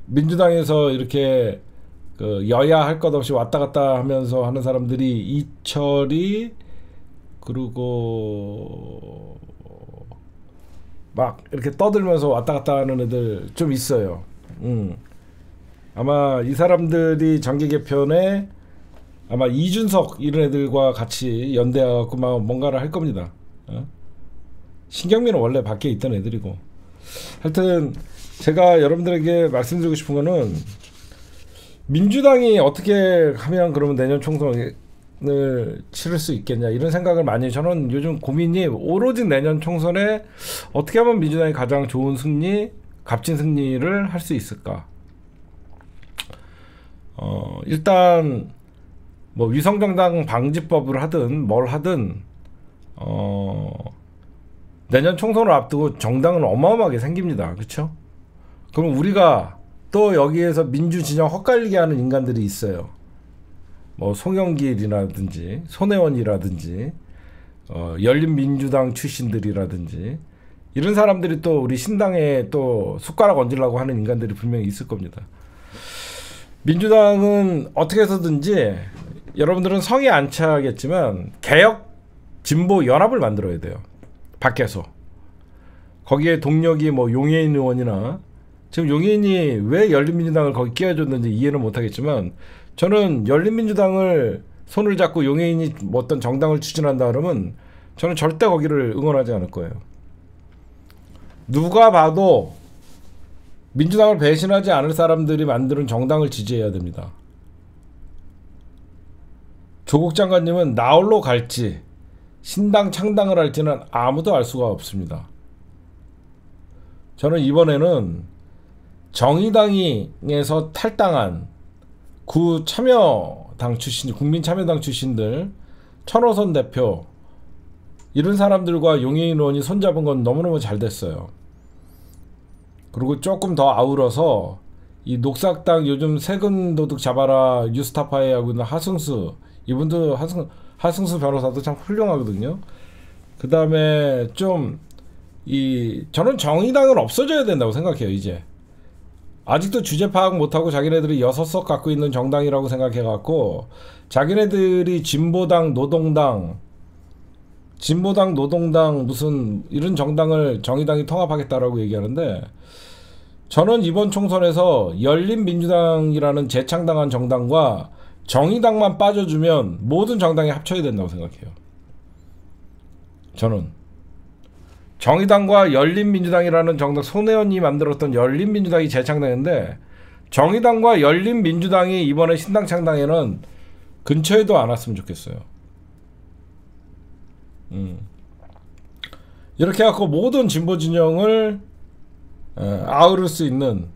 민주당에서 이렇게 그 여야 할 것 없이 왔다 갔다 하면서 하는 사람들이 이철이, 그리고 막 이렇게 떠들면서 왔다 갔다 하는 애들 좀 있어요. 아마 이 사람들이 정계 개편에 아마 이준석 이런 애들과 같이 연대하고 막 뭔가를 할 겁니다. 신경민은 원래 밖에 있던 애들이고. 하여튼 제가 여러분들에게 말씀드리고 싶은 거는, 민주당이 어떻게 하면 그러면 내년 총선을 치를 수 있겠냐, 이런 생각을 많이, 저는 요즘 고민이 오로지 내년 총선에 어떻게 하면 민주당이 가장 좋은 승리, 값진 승리를 할 수 있을까. 일단 뭐 위성정당 방지법을 하든 뭘 하든 내년 총선을 앞두고 정당은 어마어마하게 생깁니다. 그렇죠? 그럼 우리가 또 여기에서 민주진영 헛갈리게 하는 인간들이 있어요. 뭐 송영길이라든지 손혜원이라든지 열린민주당 출신들이라든지, 이런 사람들이 또 우리 신당에 또 숟가락 얹으려고 하는 인간들이 분명히 있을 겁니다. 민주당은 어떻게 해서든지, 여러분들은 성에 안 차겠지만 개혁 진보 연합을 만들어야 돼요. 밖에서. 거기에 동력이 뭐 용해인 의원이나 지금 용해인이 왜 열린민주당을 거기 끼워줬는지 이해는 못하겠지만 저는 열린민주당을 손을 잡고 용해인이 뭐 어떤 정당을 추진한다 그러면 저는 절대 거기를 응원하지 않을 거예요. 누가 봐도 민주당을 배신하지 않을 사람들이 만드는 정당을 지지해야 됩니다. 조국 장관님은 나홀로 갈지 신당 창당을 할지는 아무도 알 수가 없습니다. 저는 이번에는 정의당에서 탈당한 구참여당 출신, 국민참여당 출신들, 천호선 대표 이런 사람들과 용해인 의원이 손잡은 건 너무너무 잘 됐어요. 그리고 조금 더 아울러서 이 녹색당 요즘 세금 도둑 잡아라 뉴스타파에 하고 있는 하승수, 이분도 하승수 변호사도 참 훌륭하거든요. 그 다음에 좀 저는 정의당은 없어져야 된다고 생각해요. 이제 아직도 주제 파악 못하고 자기네들이 6석 갖고 있는 정당이라고 생각해갖고 자기네들이 진보당 노동당 무슨 이런 정당을 정의당이 통합하겠다라고 얘기하는데, 저는 이번 총선에서 열린민주당이라는 재창당한 정당과 정의당만 빠져주면 모든 정당이 합쳐야 된다고 생각해요. 저는 정의당과 열린민주당이라는 정당, 손혜원이 만들었던 열린민주당이 재창당했는데 정의당과 열린민주당이 이번에 신당 창당에는 근처에도 안 왔으면 좋겠어요. 이렇게 해갖고 모든 진보 진영을 아우를 수 있는,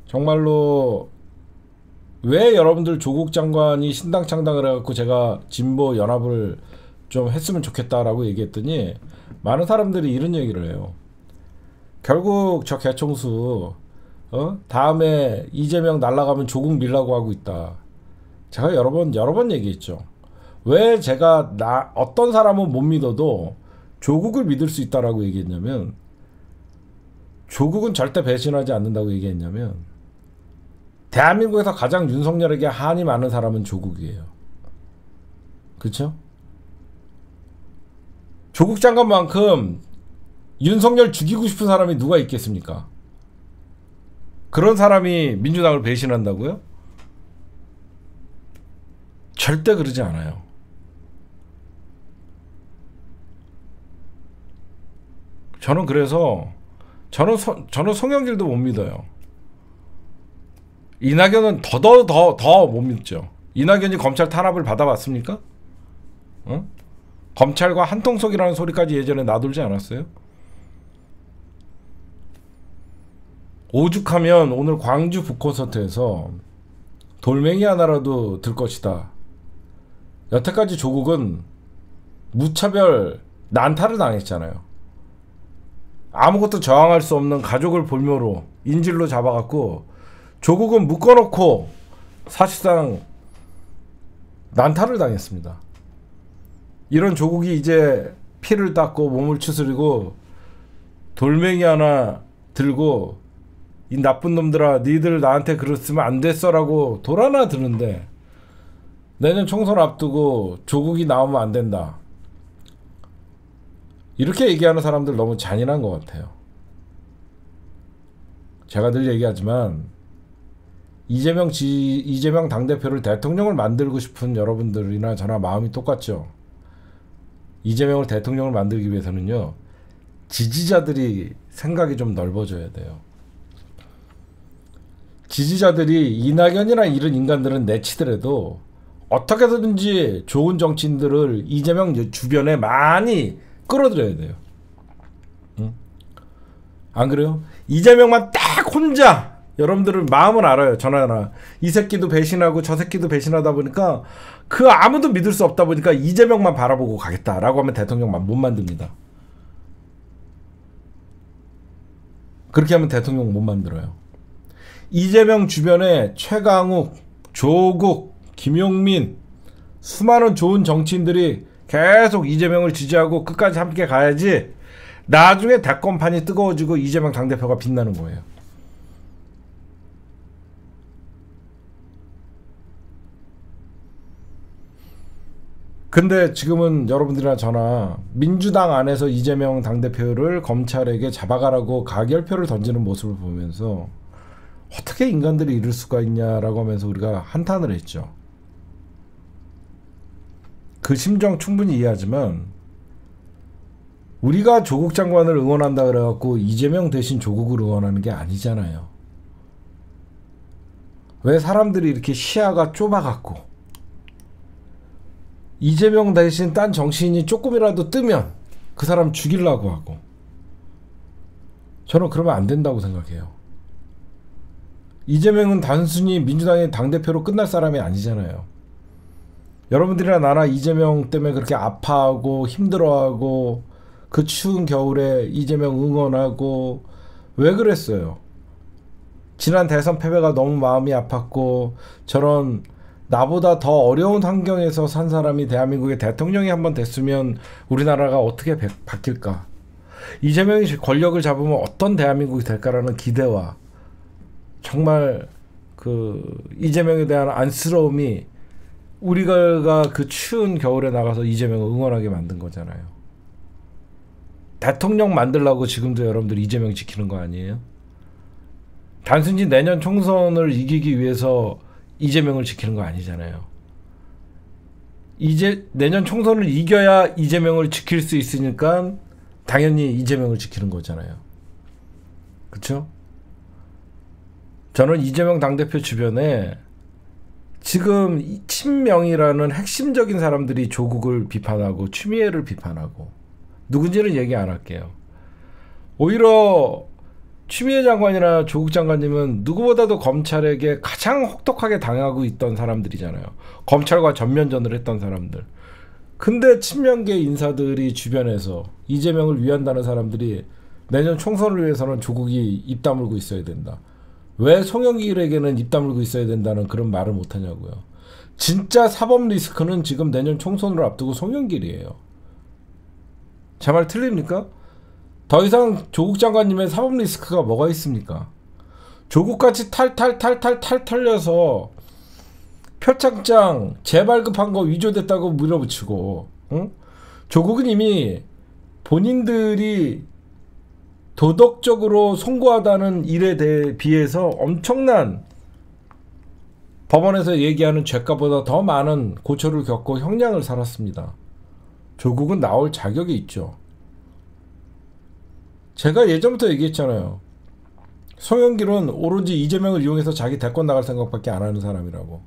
정말로 왜 여러분들 조국 장관이 신당 창당을 해갖고 제가 진보 연합을 좀 했으면 좋겠다라고 얘기했더니 많은 사람들이 이런 얘기를 해요. 결국 저 개총수 다음에 이재명 날아가면 조국 밀라고 하고 있다. 제가 여러 번 얘기했죠. 왜 제가 어떤 사람은 못 믿어도 조국을 믿을 수 있다라고 얘기했냐면, 조국은 절대 배신하지 않는다고 얘기했냐면, 대한민국에서 가장 윤석열에게 한이 많은 사람은 조국이에요. 그렇죠? 조국 장관만큼 윤석열 죽이고 싶은 사람이 누가 있겠습니까? 그런 사람이 민주당을 배신한다고요? 절대 그러지 않아요. 저는 그래서 저는 송영길도 못 믿어요. 이낙연은 더 못 믿죠. 이낙연이 검찰 탄압을 받아봤습니까? 검찰과 한통속이라는 소리까지 예전에 나돌지 않았어요? 오죽하면 오늘 광주 북콘서트에서 돌멩이 하나라도 들 것이다. 여태까지 조국은 무차별 난타를 당했잖아요. 아무것도 저항할 수 없는 가족을 볼모로 인질로 잡아갖고 조국은 묶어놓고 사실상 난타를 당했습니다. 이런 조국이 이제 피를 닦고 몸을 추스리고 돌멩이 하나 들고 이 나쁜 놈들아 니들 나한테 그랬으면 안 됐어라고 돌 하나 드는데, 내년 총선 앞두고 조국이 나오면 안 된다 이렇게 얘기하는 사람들 너무 잔인한 것 같아요. 제가 늘 얘기하지만 이재명 당대표를 대통령을 만들고 싶은 여러분들이나 저나 마음이 똑같죠. 이재명을 대통령을 만들기 위해서는요, 지지자들이 생각이 좀 넓어져야 돼요. 지지자들이 이낙연이나 이런 인간들은 내치더라도 어떻게든지 좋은 정치인들을 이재명 주변에 많이 끌어들여야 돼요. 응? 안 그래요? 이재명만 딱 혼자, 여러분들은 마음은 알아요. 저나 이 새끼도 배신하고 저 새끼도 배신하다 보니까 그 아무도 믿을 수 없다 보니까 이재명만 바라보고 가겠다라고 하면 대통령만 못 만듭니다. 그렇게 하면 대통령 못 만들어요. 이재명 주변에 최강욱, 조국, 김용민, 수많은 좋은 정치인들이 계속 이재명을 지지하고 끝까지 함께 가야지 나중에 대권판이 뜨거워지고 이재명 당대표가 빛나는 거예요. 근데 지금은 여러분들이나 저나 민주당 안에서 이재명 당대표를 검찰에게 잡아가라고 가결표를 던지는 모습을 보면서 어떻게 인간들이 이럴 수가 있냐라고 하면서 우리가 한탄을 했죠. 그 심정 충분히 이해하지만 우리가 조국 장관을 응원한다 그래갖고 이재명 대신 조국을 응원하는 게 아니잖아요. 왜 사람들이 이렇게 시야가 좁아갖고 이재명 대신 딴 정치인이 조금이라도 뜨면 그 사람 죽이려고 하고. 저는 그러면 안 된다고 생각해요. 이재명은 단순히 민주당의 당대표로 끝날 사람이 아니잖아요. 여러분들이나 나나 이재명 때문에 그렇게 아파하고 힘들어하고 그 추운 겨울에 이재명 응원하고 왜 그랬어요? 지난 대선 패배가 너무 마음이 아팠고 저런 나보다 더 어려운 환경에서 산 사람이 대한민국의 대통령이 한번 됐으면 우리나라가 어떻게 바뀔까? 이재명이 권력을 잡으면 어떤 대한민국이 될까라는 기대와 정말 그 이재명에 대한 안쓰러움이 우리가 그 추운 겨울에 나가서 이재명을 응원하게 만든 거잖아요. 대통령 만들려고 지금도 여러분들 이재명 지키는 거 아니에요? 단순히 내년 총선을 이기기 위해서 이재명을 지키는 거 아니잖아요. 이제 내년 총선을 이겨야 이재명을 지킬 수 있으니까 당연히 이재명을 지키는 거잖아요. 그렇죠? 저는 이재명 당대표 주변에 지금 친명이라는 핵심적인 사람들이 조국을 비판하고 추미애를 비판하고 누군지는 얘기 안 할게요. 오히려 추미애 장관이나 조국 장관님은 누구보다도 검찰에게 가장 혹독하게 당하고 있던 사람들이잖아요. 검찰과 전면전을 했던 사람들. 근데 친명계 인사들이 주변에서 이재명을 위한다는 사람들이 내년 총선을 위해서는 조국이 입 다물고 있어야 된다. 왜 송영길에게는 입 다물고 있어야 된다는 그런 말을 못하냐고요. 진짜 사법 리스크는 지금 내년 총선을 앞두고 송영길이에요. 제 말 틀립니까? 더 이상 조국 장관님의 사법 리스크가 뭐가 있습니까? 조국같이 탈탈 털려서 표창장 재발급한 거 위조됐다고 밀어붙이고, 응? 조국은 이미 본인들이 도덕적으로 송구하다는 일에 비해서 엄청난 법원에서 얘기하는 죄가보다 더 많은 고초를 겪고 형량을 살았습니다. 조국은 나올 자격이 있죠. 제가 예전부터 얘기했잖아요. 송영길은 오로지 이재명을 이용해서 자기 대권 나갈 생각밖에 안 하는 사람이라고.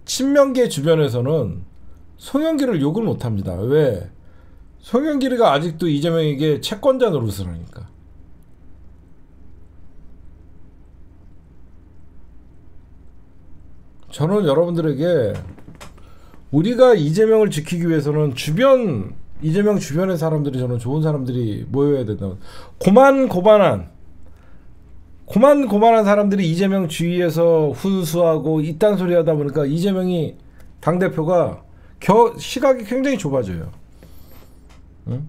친명계 주변에서는 송영길을 욕을 못합니다. 왜? 송영길이가 아직도 이재명에게 채권자 노릇을 하니까. 저는 여러분들에게 우리가 이재명을 지키기 위해서는 이재명 주변의 사람들이 저는 좋은 사람들이 모여야 된다. 고만고만한 사람들이 이재명 주위에서 훈수하고 이딴 소리 하다 보니까 이재명이 당대표가 시각이 굉장히 좁아져요. 응?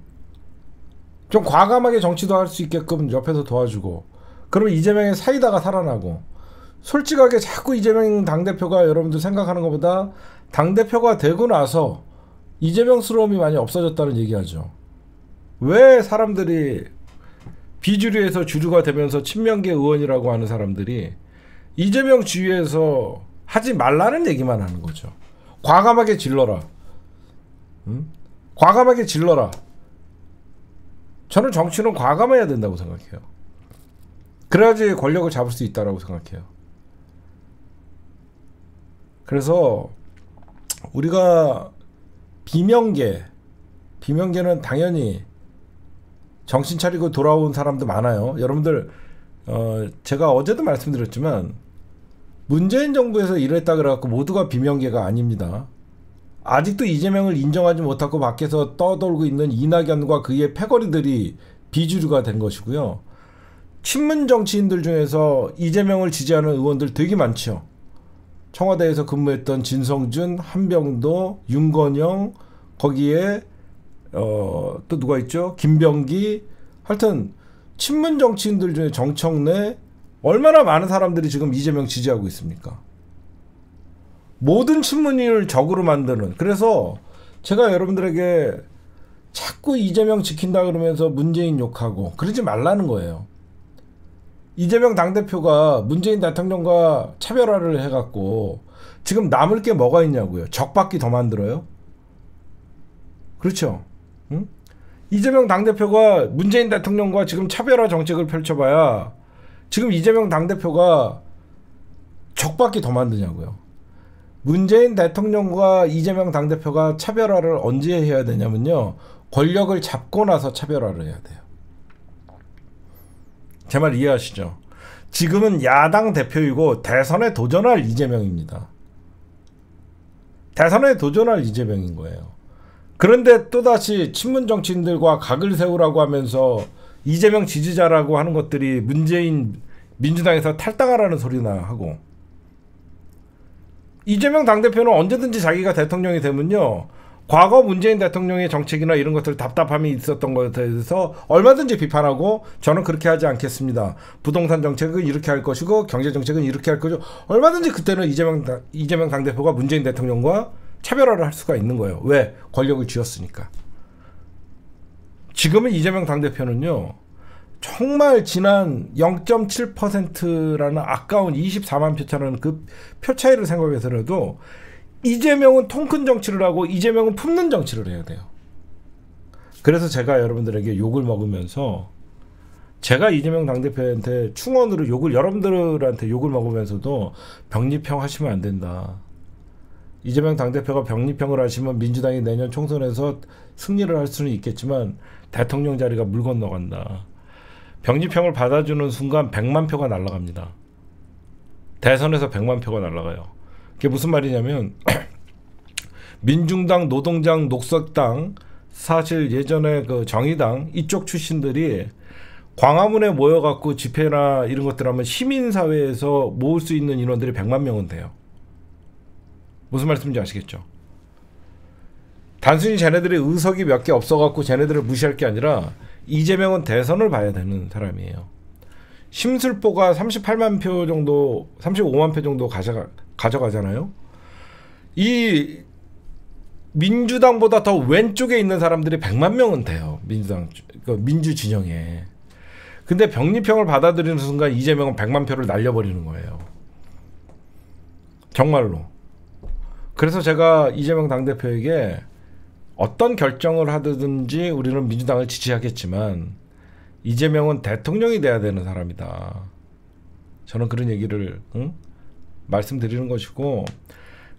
좀 과감하게 정치도 할 수 있게끔 옆에서 도와주고 그러면 이재명의 사이다가 살아나고 솔직하게 자꾸 이재명 당대표가 여러분들 생각하는 것보다 당대표가 되고 나서 이재명스러움이 많이 없어졌다는 얘기하죠. 왜 사람들이 비주류에서 주류가 되면서 친명계 의원이라고 하는 사람들이 이재명 주위에서 하지 말라는 얘기만 하는 거죠. 과감하게 질러라. 응? 과감하게 질러라. 저는 정치는 과감해야 된다고 생각해요. 그래야지 권력을 잡을 수 있다고 생각해요. 그래서 우리가 비명계는 당연히 정신 차리고 돌아온 사람도 많아요. 여러분들 제가 어제도 말씀드렸지만 문재인 정부에서 이랬다 그래갖고 모두가 비명계가 아닙니다. 아직도 이재명을 인정하지 못하고 밖에서 떠돌고 있는 이낙연과 그의 패거리들이 비주류가 된 것이고요. 친문 정치인들 중에서 이재명을 지지하는 의원들 되게 많죠. 청와대에서 근무했던 진성준, 한병도, 윤건영, 거기에 또 누가 있죠? 김병기. 하여튼 친문 정치인들 중에 정청래, 얼마나 많은 사람들이 지금 이재명 지지하고 있습니까? 모든 친문을 적으로 만드는. 그래서 제가 여러분들에게 자꾸 이재명 지킨다 그러면서 문재인 욕하고 그러지 말라는 거예요. 이재명 당대표가 문재인 대통령과 차별화를 해갖고 지금 남을 게 뭐가 있냐고요. 적밖에 더 만들어요? 그렇죠. 응? 이재명 당대표가 문재인 대통령과 지금 차별화 정책을 펼쳐봐야 지금 이재명 당대표가 적밖에 더 만드냐고요. 문재인 대통령과 이재명 당대표가 차별화를 언제 해야 되냐면요. 권력을 잡고 나서 차별화를 해야 돼요. 제 말 이해하시죠? 지금은 야당 대표이고 대선에 도전할 이재명입니다. 대선에 도전할 이재명인 거예요. 그런데 또다시 친문 정치인들과 각을 세우라고 하면서 이재명 지지자라고 하는 것들이 문재인 민주당에서 탈당하라는 소리나 하고, 이재명 당대표는 언제든지 자기가 대통령이 되면요, 과거 문재인 대통령의 정책이나 이런 것들 답답함이 있었던 것에 대해서 얼마든지 비판하고 저는 그렇게 하지 않겠습니다. 부동산 정책은 이렇게 할 것이고 경제 정책은 이렇게 할 거죠. 얼마든지 그때는 이재명 당대표가 문재인 대통령과 차별화를 할 수가 있는 거예요. 왜? 권력을 쥐었으니까. 지금은 이재명 당대표는요, 정말 지난 0.7%라는 아까운 24만 표 차라는 그 표 차이를 생각해서라도 이재명은 통 큰 정치를 하고 이재명은 품는 정치를 해야 돼요. 그래서 제가 여러분들에게 욕을 먹으면서, 제가 이재명 당대표한테 충원으로 욕을, 여러분들한테 욕을 먹으면서도 병립형 하시면 안 된다. 이재명 당대표가 병립형을 하시면 민주당이 내년 총선에서 승리를 할 수는 있겠지만 대통령 자리가 물 건너간다. 병립형을 받아주는 순간 100만 표가 날아갑니다. 대선에서 100만 표가 날아가요. 그게 무슨 말이냐면 민중당, 노동당, 녹색당, 사실 예전에 그 정의당 이쪽 출신들이 광화문에 모여갖고 집회나 이런 것들 하면 시민사회에서 모을 수 있는 인원들이 100만 명은 돼요. 무슨 말씀인지 아시겠죠? 단순히 쟤네들이 의석이 몇 개 없어갖고 쟤네들을 무시할 게 아니라 이재명은 대선을 봐야 되는 사람이에요. 심술보가 38만 표 정도, 35만 표 정도 가져가잖아요. 이 민주당보다 더 왼쪽에 있는 사람들이 100만 명은 돼요. 민주당, 민주 진영에. 근데 병립형을 받아들이는 순간 이재명은 100만 표를 날려버리는 거예요. 정말로. 그래서 제가 이재명 당대표에게 어떤 결정을 하든지 우리는 민주당을 지지하겠지만 이재명은 대통령이 돼야 되는 사람이다. 저는 그런 얘기를 말씀드리는 것이고,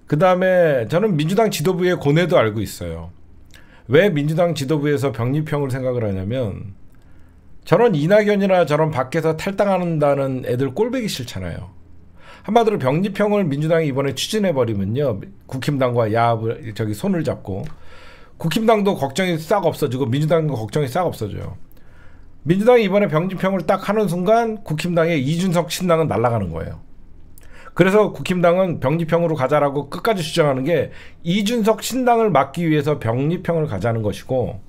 그 다음에 저는 민주당 지도부의 고뇌도 알고 있어요. 왜 민주당 지도부에서 병립형을 생각을 하냐면, 저런 이낙연이나 저런 밖에서 탈당한다는 애들 꼴보기 싫잖아요. 한마디로 병립형을 민주당이 이번에 추진해버리면요, 국힘당과 야합을 손을 잡고 국힘당도 걱정이 싹 없어지고 민주당도 걱정이 싹 없어져요. 민주당이 이번에 병립형을 딱 하는 순간 국힘당의 이준석 신당은 날아가는 거예요. 그래서 국힘당은 병립형으로 가자라고 끝까지 주장하는 게 이준석 신당을 막기 위해서 병립형을 가자는 것이고,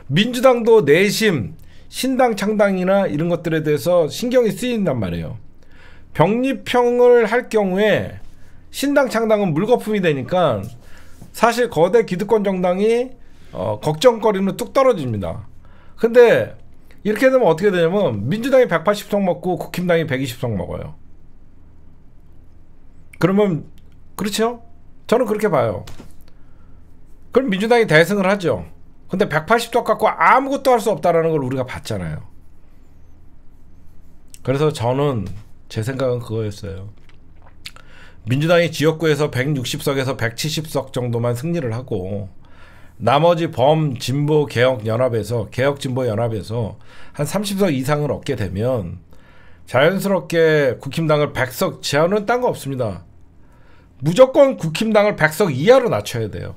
민주당도 내심 신당 창당이나 이런 것들에 대해서 신경이 쓰인단 말이에요. 병립형을 할 경우에 신당 창당은 물거품이 되니까 사실 거대 기득권 정당이 걱정거리는 뚝 떨어집니다. 근데 이렇게 되면 어떻게 되냐면 민주당이 180석 먹고 국힘당이 120석 먹어요. 그러면 그렇죠? 저는 그렇게 봐요. 그럼 민주당이 대승을 하죠. 근데 180석 갖고 아무것도 할 수 없다라는 걸 우리가 봤잖아요. 그래서 저는 제 생각은 그거였어요. 민주당이 지역구에서 160석에서 170석 정도만 승리를 하고 나머지 범진보 개혁연합에서 개혁진보 연합에서 한 30석 이상을 얻게 되면 자연스럽게 국힘당을 100석 제한은 딴 거 없습니다. 무조건 국힘당을 100석 이하로 낮춰야 돼요.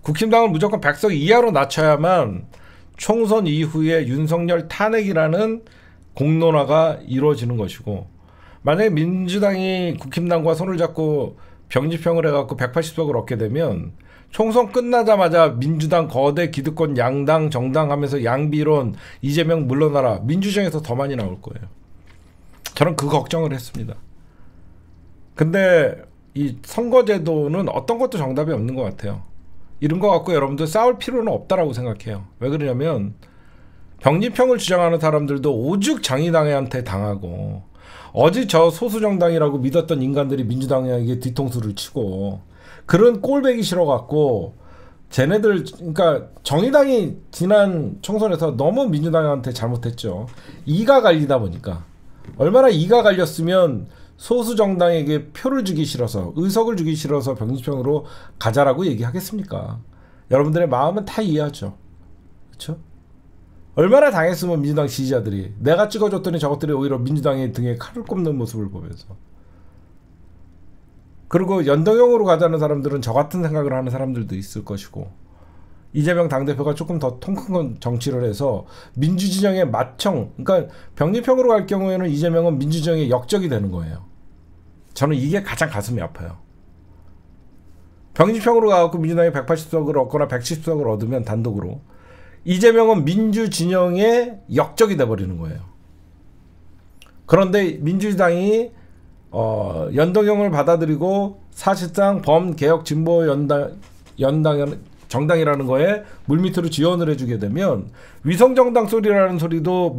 국힘당을 무조건 100석 이하로 낮춰야만 총선 이후에 윤석열 탄핵이라는 공론화가 이루어지는 것이고, 만약에 민주당이 국힘당과 손을 잡고 병립형을 해갖고 180석을 얻게 되면 총선 끝나자마자 민주당 거대 기득권 양당 정당 하면서 양비론 이재명 물러나라 민주정에서 더 많이 나올 거예요. 저는 그 걱정을 했습니다. 근데 이 선거제도는 어떤 것도 정답이 없는 것 같아요. 이런 거 갖고 여러분들 싸울 필요는 없다라고 생각해요. 왜 그러냐면 병립형을 주장하는 사람들도 오죽 정의당한테 당하고 어제 저 소수정당이라고 믿었던 인간들이 민주당에게 뒤통수를 치고 그런 꼴배기 싫어갖고 쟤네들 그러니까 정의당이 지난 총선에서 너무 민주당한테 잘못했죠. 이가 갈리다 보니까 얼마나 이가 갈렸으면 소수 정당에게 표를 주기 싫어서 의석을 주기 싫어서 병립형으로 가자라고 얘기하겠습니까? 여러분들의 마음은 다 이해하죠. 그렇죠? 얼마나 당했으면 민주당 지지자들이 내가 찍어줬더니 저것들이 오히려 민주당의 등에 칼을 꼽는 모습을 보면서 그리고 연동형으로 가자는 사람들은 저 같은 생각을 하는 사람들도 있을 것이고 이재명 당대표가 조금 더 통 큰 정치를 해서 민주진영의 맏형 그러니까 병립형으로 갈 경우에는 이재명은 민주진영의 역적이 되는 거예요. 저는 이게 가장 가슴이 아파요. 병립형으로 가고 민주당이 180석을 얻거나 110석을 얻으면 단독으로 이재명은 민주진영의 역적이 돼버리는 거예요. 그런데 민주당이 연동형을 받아들이고 사실상 범개혁 진보 정당이라는 거에 물밑으로 지원을 해주게 되면 위성정당 소리라는 소리도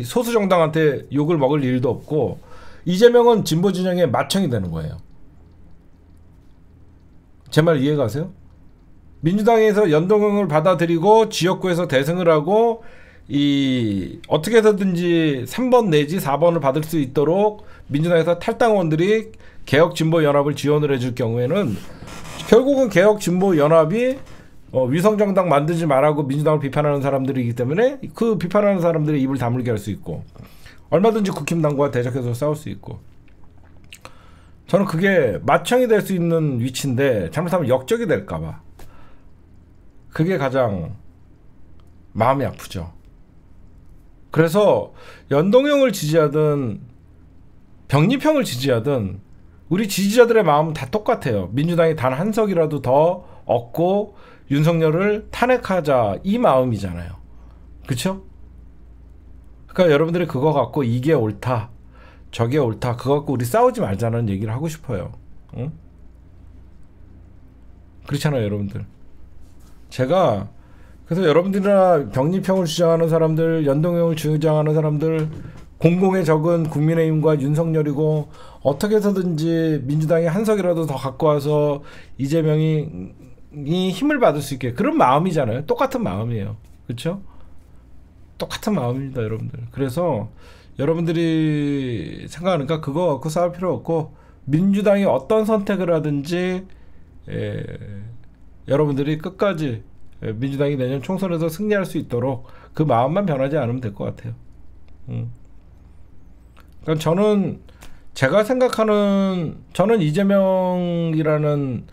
소수정당한테 욕을 먹을 일도 없고 이재명은 진보진영의 맏형이 되는 거예요. 제 말 이해가세요? 민주당에서 연동형을 받아들이고 지역구에서 대승을 하고 어떻게 해서든지 3번 내지 4번을 받을 수 있도록 민주당에서 탈당원들이 개혁진보연합을 지원을 해줄 경우에는 결국은 개혁진보연합이 위성정당 만들지 말라고 민주당을 비판하는 사람들이기 때문에 그 비판하는 사람들의 입을 다물게 할 수 있고 얼마든지 국힘당과 대적해서 싸울 수 있고 저는 그게 맏형이 될 수 있는 위치인데 잘못하면 역적이 될까봐 그게 가장 마음이 아프죠. 그래서 연동형을 지지하든 병립형을 지지하든 우리 지지자들의 마음은 다 똑같아요. 민주당이 단 한 석이라도 더 얻고 윤석열을 탄핵하자 이 마음이잖아요. 그렇죠? 그러니까 여러분들이 그거 갖고 이게 옳다 저게 옳다 그거 갖고 우리 싸우지 말자는 얘기를 하고 싶어요. 응? 그렇잖아요 여러분들. 제가 그래서 여러분들이나 병립형을 주장하는 사람들 연동형을 주장하는 사람들 공공의 적은 국민의힘과 윤석열이고 어떻게 해서든지 민주당이 한 석이라도 더 갖고 와서 이재명이 힘을 받을 수 있게 그런 마음이잖아요. 똑같은 마음이에요. 그렇죠? 똑같은 마음입니다 여러분들. 그래서 여러분들이 생각하니까 그거 갖고 싸울 필요 없고 민주당이 어떤 선택을 하든지 여러분들이 끝까지 민주당이 내년 총선에서 승리할 수 있도록 그 마음만 변하지 않으면 될 것 같아요. 그러니까 저는 제가 생각하는 저는 이재명이라는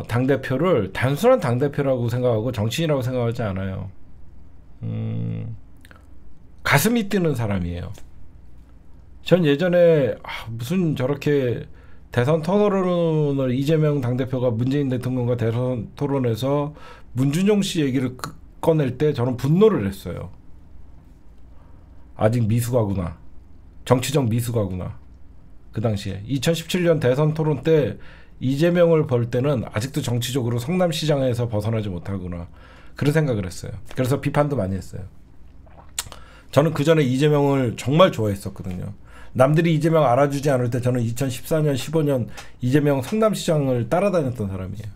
당대표를 단순한 당대표라고 생각하고 정치인이라고 생각하지 않아요. 가슴이 뛰는 사람이에요. 전 예전에 무슨 저렇게 대선 토론을 이재명 당대표가 문재인 대통령과 대선 토론에서 문준용 씨 얘기를 꺼낼 때 저는 분노를 했어요. 아직 미숙하구나. 정치적 미숙하구나. 그 당시에 2017년 대선 토론 때 이재명을 볼 때는 아직도 정치적으로 성남시장에서 벗어나지 못하구나. 그런 생각을 했어요. 그래서 비판도 많이 했어요. 저는 그 전에 이재명을 정말 좋아했었거든요. 남들이 이재명 알아주지 않을 때 저는 2014년, 15년 이재명 성남시장을 따라다녔던 사람이에요.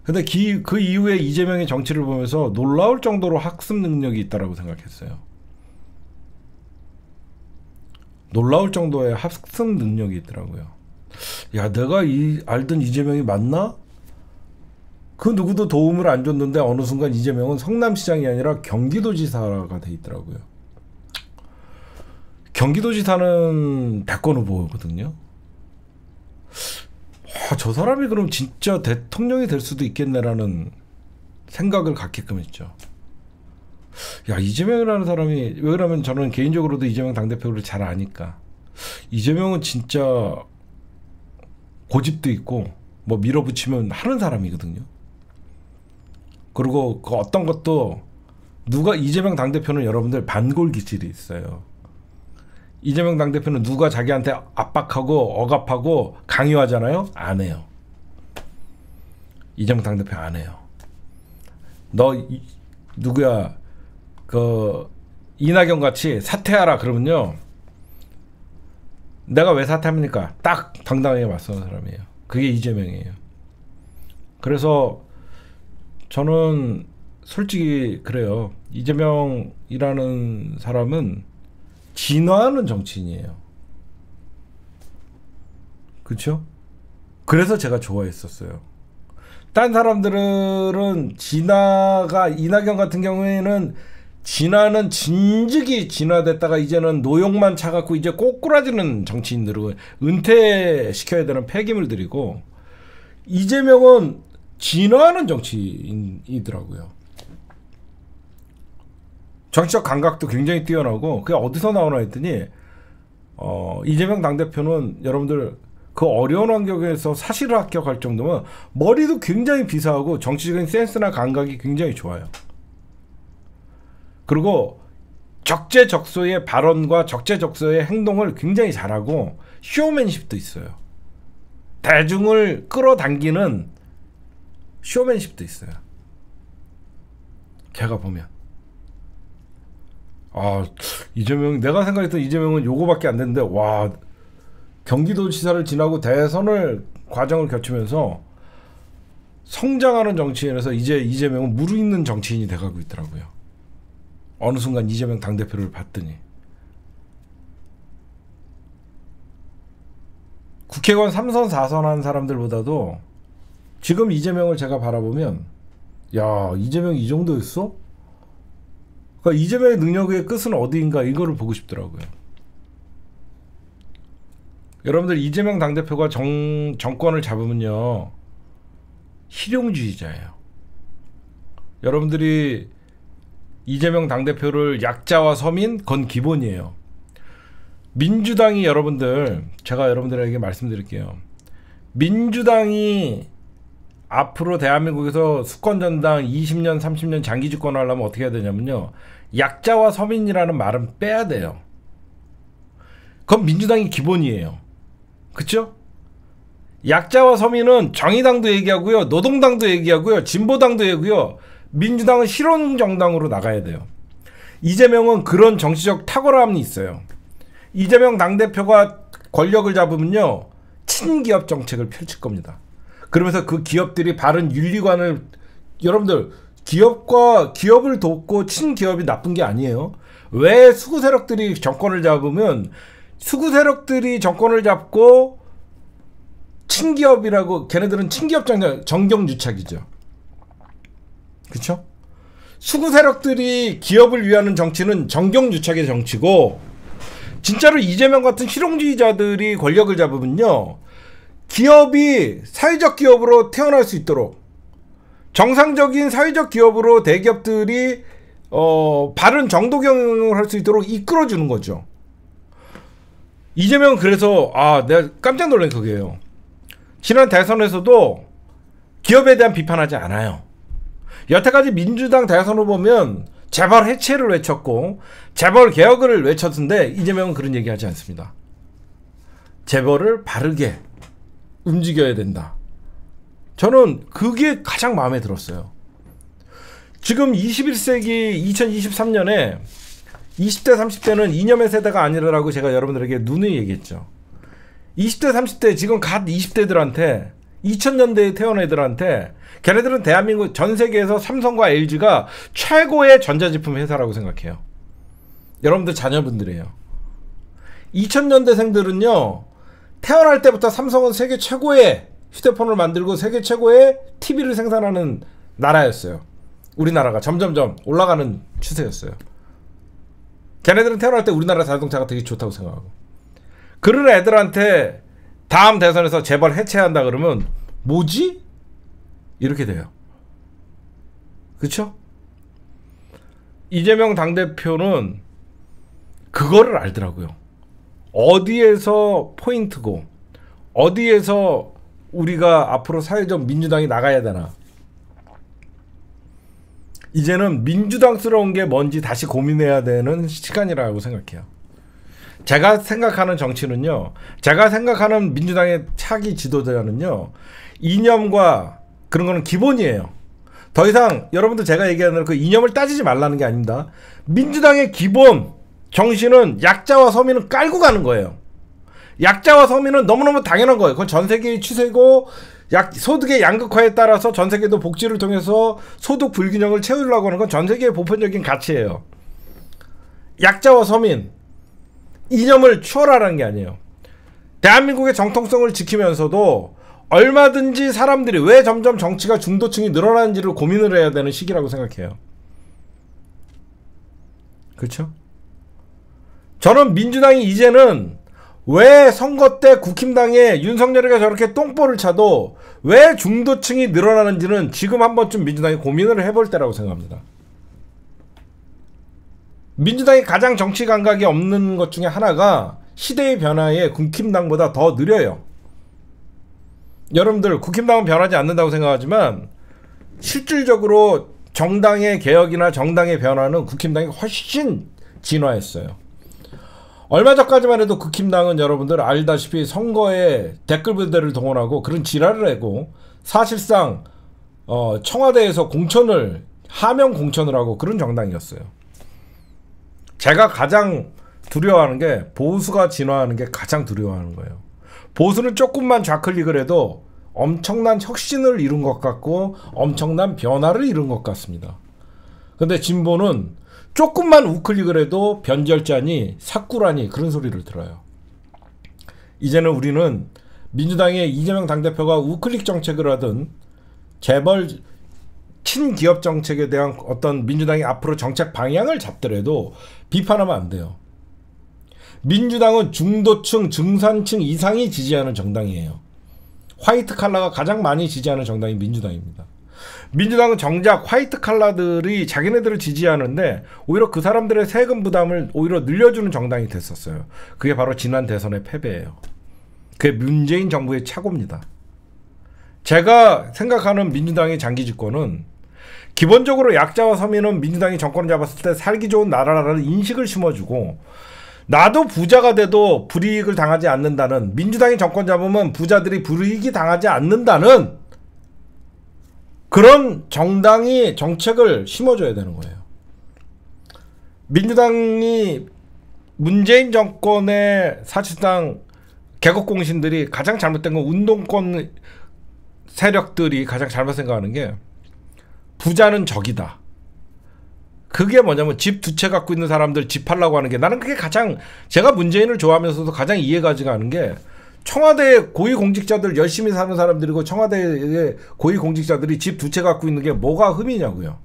근데 그 이후에 이재명의 정치를 보면서 놀라울 정도로 학습 능력이 있다고 생각했어요. 놀라울 정도의 학습 능력이 있더라고요. 야, 내가 알던 이재명이 맞나? 그 누구도 도움을 안 줬는데 어느 순간 이재명은 성남시장이 아니라 경기도지사가 돼 있더라고요. 경기도지사는 대권 후보거든요. 저 사람이 그럼 진짜 대통령이 될 수도 있겠네라는 생각을 갖게끔 했죠. 야, 이재명이라는 사람이 왜 그러면 저는 개인적으로도 이재명 당대표를 잘 아니까 이재명은 진짜 고집도 있고 뭐 밀어붙이면 하는 사람이거든요. 그리고 그 어떤 것도 이재명 당대표는 여러분들 반골 기질이 있어요. 이재명 당대표는 누가 자기한테 압박하고 억압하고 강요하잖아요. 안 해요. 이재명 당대표 안 해요. 너 누구야 그 이낙연 같이 사퇴하라 그러면요. 내가 왜 사퇴합니까? 딱 당당하게 맞서는 사람이에요. 그게 이재명이에요. 그래서 저는 솔직히 그래요. 이재명이라는 사람은 진화하는 정치인이에요. 그렇죠? 그래서 제가 좋아했었어요. 딴 사람들은 진화가 이낙연 같은 경우에는 진화는 진즉이 진화됐다가 이제는 노역만 차갖고 이제 꼬꾸라지는 정치인들을 은퇴시켜야 되는 폐기물들이고 이재명은 진화하는 정치인이더라고요. 정치적 감각도 굉장히 뛰어나고 그게 어디서 나오나 했더니 이재명 당대표는 여러분들 그 어려운 환경에서 사실을 합격할 정도면 머리도 굉장히 비사하고 정치적인 센스나 감각이 굉장히 좋아요. 그리고 적재적소의 발언과 적재적소의 행동을 굉장히 잘하고 쇼맨십도 있어요. 대중을 끌어당기는 쇼맨십도 있어요. 걔가 보면 이재명 내가 생각했던 이재명은 요거밖에 안 됐는데 와 경기도지사를 지나고 대선을 과정을 거치면서 성장하는 정치인에서 이제 이재명은 무르익는 정치인이 돼가고 있더라고요. 어느 순간 이재명 당대표를 봤더니 국회의원 3선 4선 한 사람들보다도 지금 이재명을 제가 바라보면 야 이재명이 이 정도였어? 그러니까 이재명의 능력의 끝은 어디인가 이거를 보고 싶더라고요. 여러분들 이재명 당대표가 정권을 잡으면요 실용주의자예요. 여러분들이 이재명 당대표를 약자와 서민 건 기본이에요. 민주당이 여러분들 제가 여러분들에게 말씀드릴게요. 민주당이 앞으로 대한민국에서 수권전당 20년 30년 장기 집권을 하려면 어떻게 해야 되냐면요 약자와 서민이라는 말은 빼야 돼요. 그건 민주당이 기본이에요. 그쵸? 약자와 서민은 정의당도 얘기하고요 노동당도 얘기하고요 진보당도 얘기하고요 민주당은 실용정당으로 나가야 돼요. 이재명은 그런 정치적 탁월함이 있어요. 이재명 당대표가 권력을 잡으면요 친기업 정책을 펼칠 겁니다. 그러면서 그 기업들이 바른 윤리관을 여러분들 기업을 돕고 친기업이 나쁜 게 아니에요. 왜 수구 세력들이 정권을 잡으면 수구 세력들이 정권을 잡고 친기업이라고 걔네들은 친기업 정경유착이죠. 그렇죠? 수구 세력들이 기업을 위하는 정치는 정경유착의 정치고 진짜로 이재명 같은 실용주의자들이 권력을 잡으면요 기업이 사회적 기업으로 태어날 수 있도록 정상적인 사회적 기업으로 대기업들이 바른 정도 경영을 할 수 있도록 이끌어주는 거죠. 이재명은 그래서 내가 깜짝 놀란 그게요. 지난 대선에서도 기업에 대한 비판하지 않아요. 여태까지 민주당 대선을 보면 재벌 해체를 외쳤고 재벌 개혁을 외쳤는데 이재명은 그런 얘기하지 않습니다. 재벌을 바르게 움직여야 된다. 저는 그게 가장 마음에 들었어요. 지금 21세기 2023년에 20대 30대는 이념의 세대가 아니라고 제가 여러분들에게 누누이 얘기했죠. 20대 30대 지금 갓 20대들한테 2000년대에 태어난 애들한테 걔네들은 대한민국 전 세계에서 삼성과 LG가 최고의 전자제품 회사라고 생각해요. 여러분들 자녀분들이에요. 2000년대생들은요 태어날 때부터 삼성은 세계 최고의 휴대폰을 만들고 세계 최고의 TV를 생산하는 나라였어요. 우리나라가 점점점 올라가는 추세였어요. 걔네들은 태어날 때 우리나라 자동차가 되게 좋다고 생각하고 그런 애들한테 다음 대선에서 재벌 해체한다 그러면 뭐지? 이렇게 돼요. 그쵸? 이재명 당대표는 그거를 알더라고요. 어디에서 포인트고 어디에서 우리가 앞으로 사회적 민주당이 나가야 되나. 이제는 민주당스러운 게 뭔지 다시 고민해야 되는 시간이라고 생각해요. 제가 생각하는 정치는요, 제가 생각하는 민주당의 차기 지도자는요, 이념과 그런 거는 기본이에요. 더 이상 여러분들 제가 얘기하는 그 이념을 따지지 말라는 게 아닙니다. 민주당의 기본 정신은 약자와 서민은 깔고 가는 거예요. 약자와 서민은 너무너무 당연한 거예요. 그건 전 세계의 추세고, 소득의 양극화에 따라서 전 세계도 복지를 통해서 소득 불균형을 채우려고 하는 건 전 세계의 보편적인 가치예요. 약자와 서민, 이념을 추월하라는 게 아니에요. 대한민국의 정통성을 지키면서도 얼마든지 사람들이 왜 점점 정치가 중도층이 늘어나는지를 고민을 해야 되는 시기라고 생각해요. 그렇죠? 저는 민주당이 이제는 왜 선거 때 국힘당에 윤석열이가 저렇게 똥볼을 차도 왜 중도층이 늘어나는지는 지금 한 번쯤 민주당이 고민을 해볼 때라고 생각합니다. 민주당이 가장 정치 감각이 없는 것 중에 하나가 시대의 변화에 국힘당보다 더 느려요. 여러분들 국힘당은 변하지 않는다고 생각하지만 실질적으로 정당의 개혁이나 정당의 변화는 국힘당이 훨씬 진화했어요. 얼마 전까지만 해도 국힘당은 여러분들 알다시피 선거에 댓글 부대를 동원하고 그런 지랄을 하고 사실상 청와대에서 공천을 하명 공천을 하고 그런 정당이었어요. 제가 가장 두려워하는 게 보수가 진화하는 게 가장 두려워하는 거예요. 보수는 조금만 좌클릭을 해도 엄청난 혁신을 이룬 것 같고 엄청난 변화를 이룬 것 같습니다. 근데 진보는 조금만 우클릭을 해도 변절자니 사꾸라니 그런 소리를 들어요. 이제는 우리는 민주당의 이재명 당대표가 우클릭 정책을 하든 재벌 친기업 정책에 대한 어떤 민주당이 앞으로 정책 방향을 잡더라도 비판하면 안 돼요. 민주당은 중도층, 중산층 이상이 지지하는 정당이에요. 화이트 칼라가 가장 많이 지지하는 정당이 민주당입니다. 민주당은 정작 화이트 칼라들이 자기네들을 지지하는데 오히려 그 사람들의 세금 부담을 오히려 늘려주는 정당이 됐었어요. 그게 바로 지난 대선의 패배예요. 그게 문재인 정부의 착오입니다. 제가 생각하는 민주당의 장기 집권은 기본적으로 약자와 서민은 민주당이 정권을 잡았을 때 살기 좋은 나라라는 인식을 심어주고 나도 부자가 돼도 불이익을 당하지 않는다는, 민주당이 정권 잡으면 부자들이 불이익이 당하지 않는다는 그런 정당이 정책을 심어줘야 되는 거예요. 민주당이 문재인 정권의 사실상 개국공신들이 가장 잘못된 건 운동권 세력들이 가장 잘못 생각하는 게 부자는 적이다. 그게 뭐냐면 집 두 채 갖고 있는 사람들 집 팔라고 하는 게, 나는 그게 가장, 제가 문재인을 좋아하면서도 가장 이해가 가는 게 청와대 고위공직자들 열심히 사는 사람들이고 청와대의 고위공직자들이 집 두 채 갖고 있는 게 뭐가 흠이냐고요.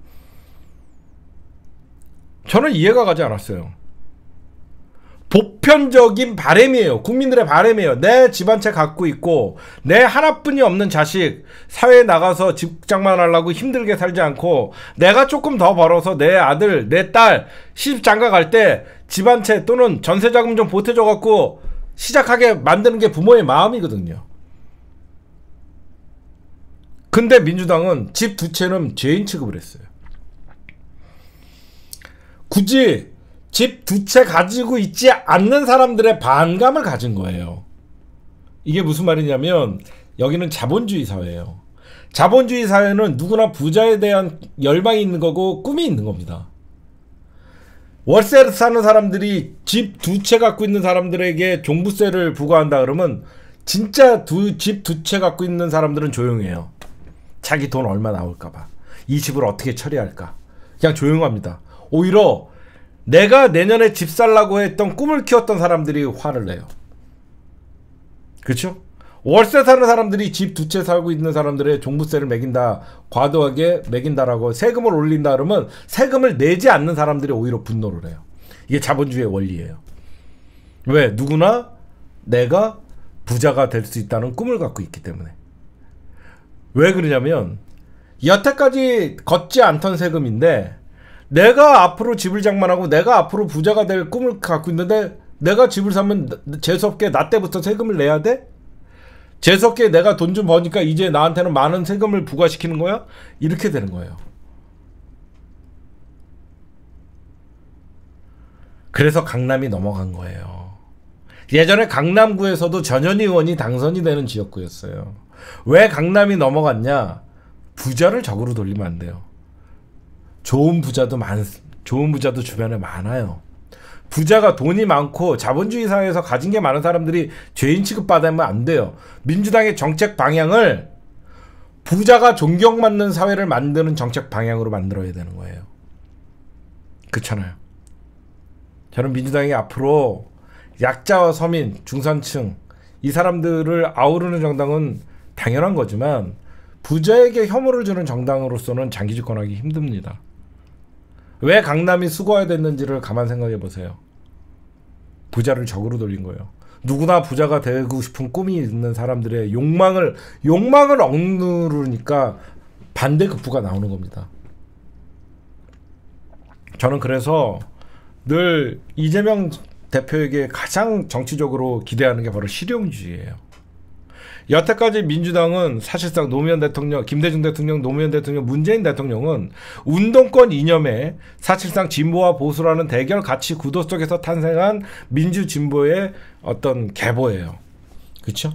저는 이해가 가지 않았어요. 보편적인 바람이에요. 국민들의 바람이에요. 내 집 한 채 갖고 있고 내 하나뿐이 없는 자식 사회에 나가서 직장만 하려고 힘들게 살지 않고 내가 조금 더 벌어서 내 아들 내 딸 시집 장가 갈 때 집 한 채 또는 전세자금 좀 보태줘 갖고 시작하게 만드는 게 부모의 마음이거든요. 근데 민주당은 집 두 채는 죄인 취급을 했어요. 굳이 집 두 채 가지고 있지 않는 사람들의 반감을 가진 거예요. 이게 무슨 말이냐면 여기는 자본주의 사회예요. 자본주의 사회는 누구나 부자에 대한 열망이 있는 거고 꿈이 있는 겁니다. 월세 사는 사람들이 집 두 채 갖고 있는 사람들에게 종부세를 부과한다 그러면 진짜 집 두 채 갖고 있는 사람들은 조용해요. 자기 돈 얼마 나올까봐, 이 집을 어떻게 처리할까, 그냥 조용합니다. 오히려 내가 내년에 집 살라고 했던 꿈을 키웠던 사람들이 화를 내요. 그렇죠? 월세 사는 사람들이 집 두 채 살고 있는 사람들의 종부세를 매긴다, 과도하게 매긴다라고 세금을 올린다 그러면 세금을 내지 않는 사람들이 오히려 분노를 해요. 이게 자본주의의 원리예요. 왜? 누구나 내가 부자가 될 수 있다는 꿈을 갖고 있기 때문에. 왜 그러냐면 여태까지 걷지 않던 세금인데 내가 앞으로 집을 장만하고 내가 앞으로 부자가 될 꿈을 갖고 있는데 내가 집을 사면 재수없게 나 때부터 세금을 내야 돼? 재수없게 내가 돈 좀 버니까 이제 나한테는 많은 세금을 부과시키는 거야? 이렇게 되는 거예요. 그래서 강남이 넘어간 거예요. 예전에 강남구에서도 전현희 의원이 당선이 되는 지역구였어요. 왜 강남이 넘어갔냐? 부자를 적으로 돌리면 안 돼요. 좋은 부자도 주변에 많아요. 부자가 돈이 많고 자본주의 사회에서 가진 게 많은 사람들이 죄인 취급받으면 안 돼요. 민주당의 정책 방향을 부자가 존경받는 사회를 만드는 정책 방향으로 만들어야 되는 거예요. 그렇잖아요. 저는 민주당이 앞으로 약자와 서민, 중산층 이 사람들을 아우르는 정당은 당연한 거지만 부자에게 혐오를 주는 정당으로서는 장기 집권하기 힘듭니다. 왜 강남이 수거화됐는지를 가만 생각해 보세요. 부자를 적으로 돌린 거예요. 누구나 부자가 되고 싶은 꿈이 있는 사람들의 욕망을 억누르니까 반대급부가 나오는 겁니다. 저는 그래서 늘 이재명 대표에게 가장 정치적으로 기대하는 게 바로 실용주의예요. 여태까지 민주당은 사실상 노무현 대통령, 김대중 대통령, 노무현 대통령, 문재인 대통령은 운동권 이념에 사실상 진보와 보수라는 대결 가치 구도 속에서 탄생한 민주진보의 어떤 계보예요. 그렇죠?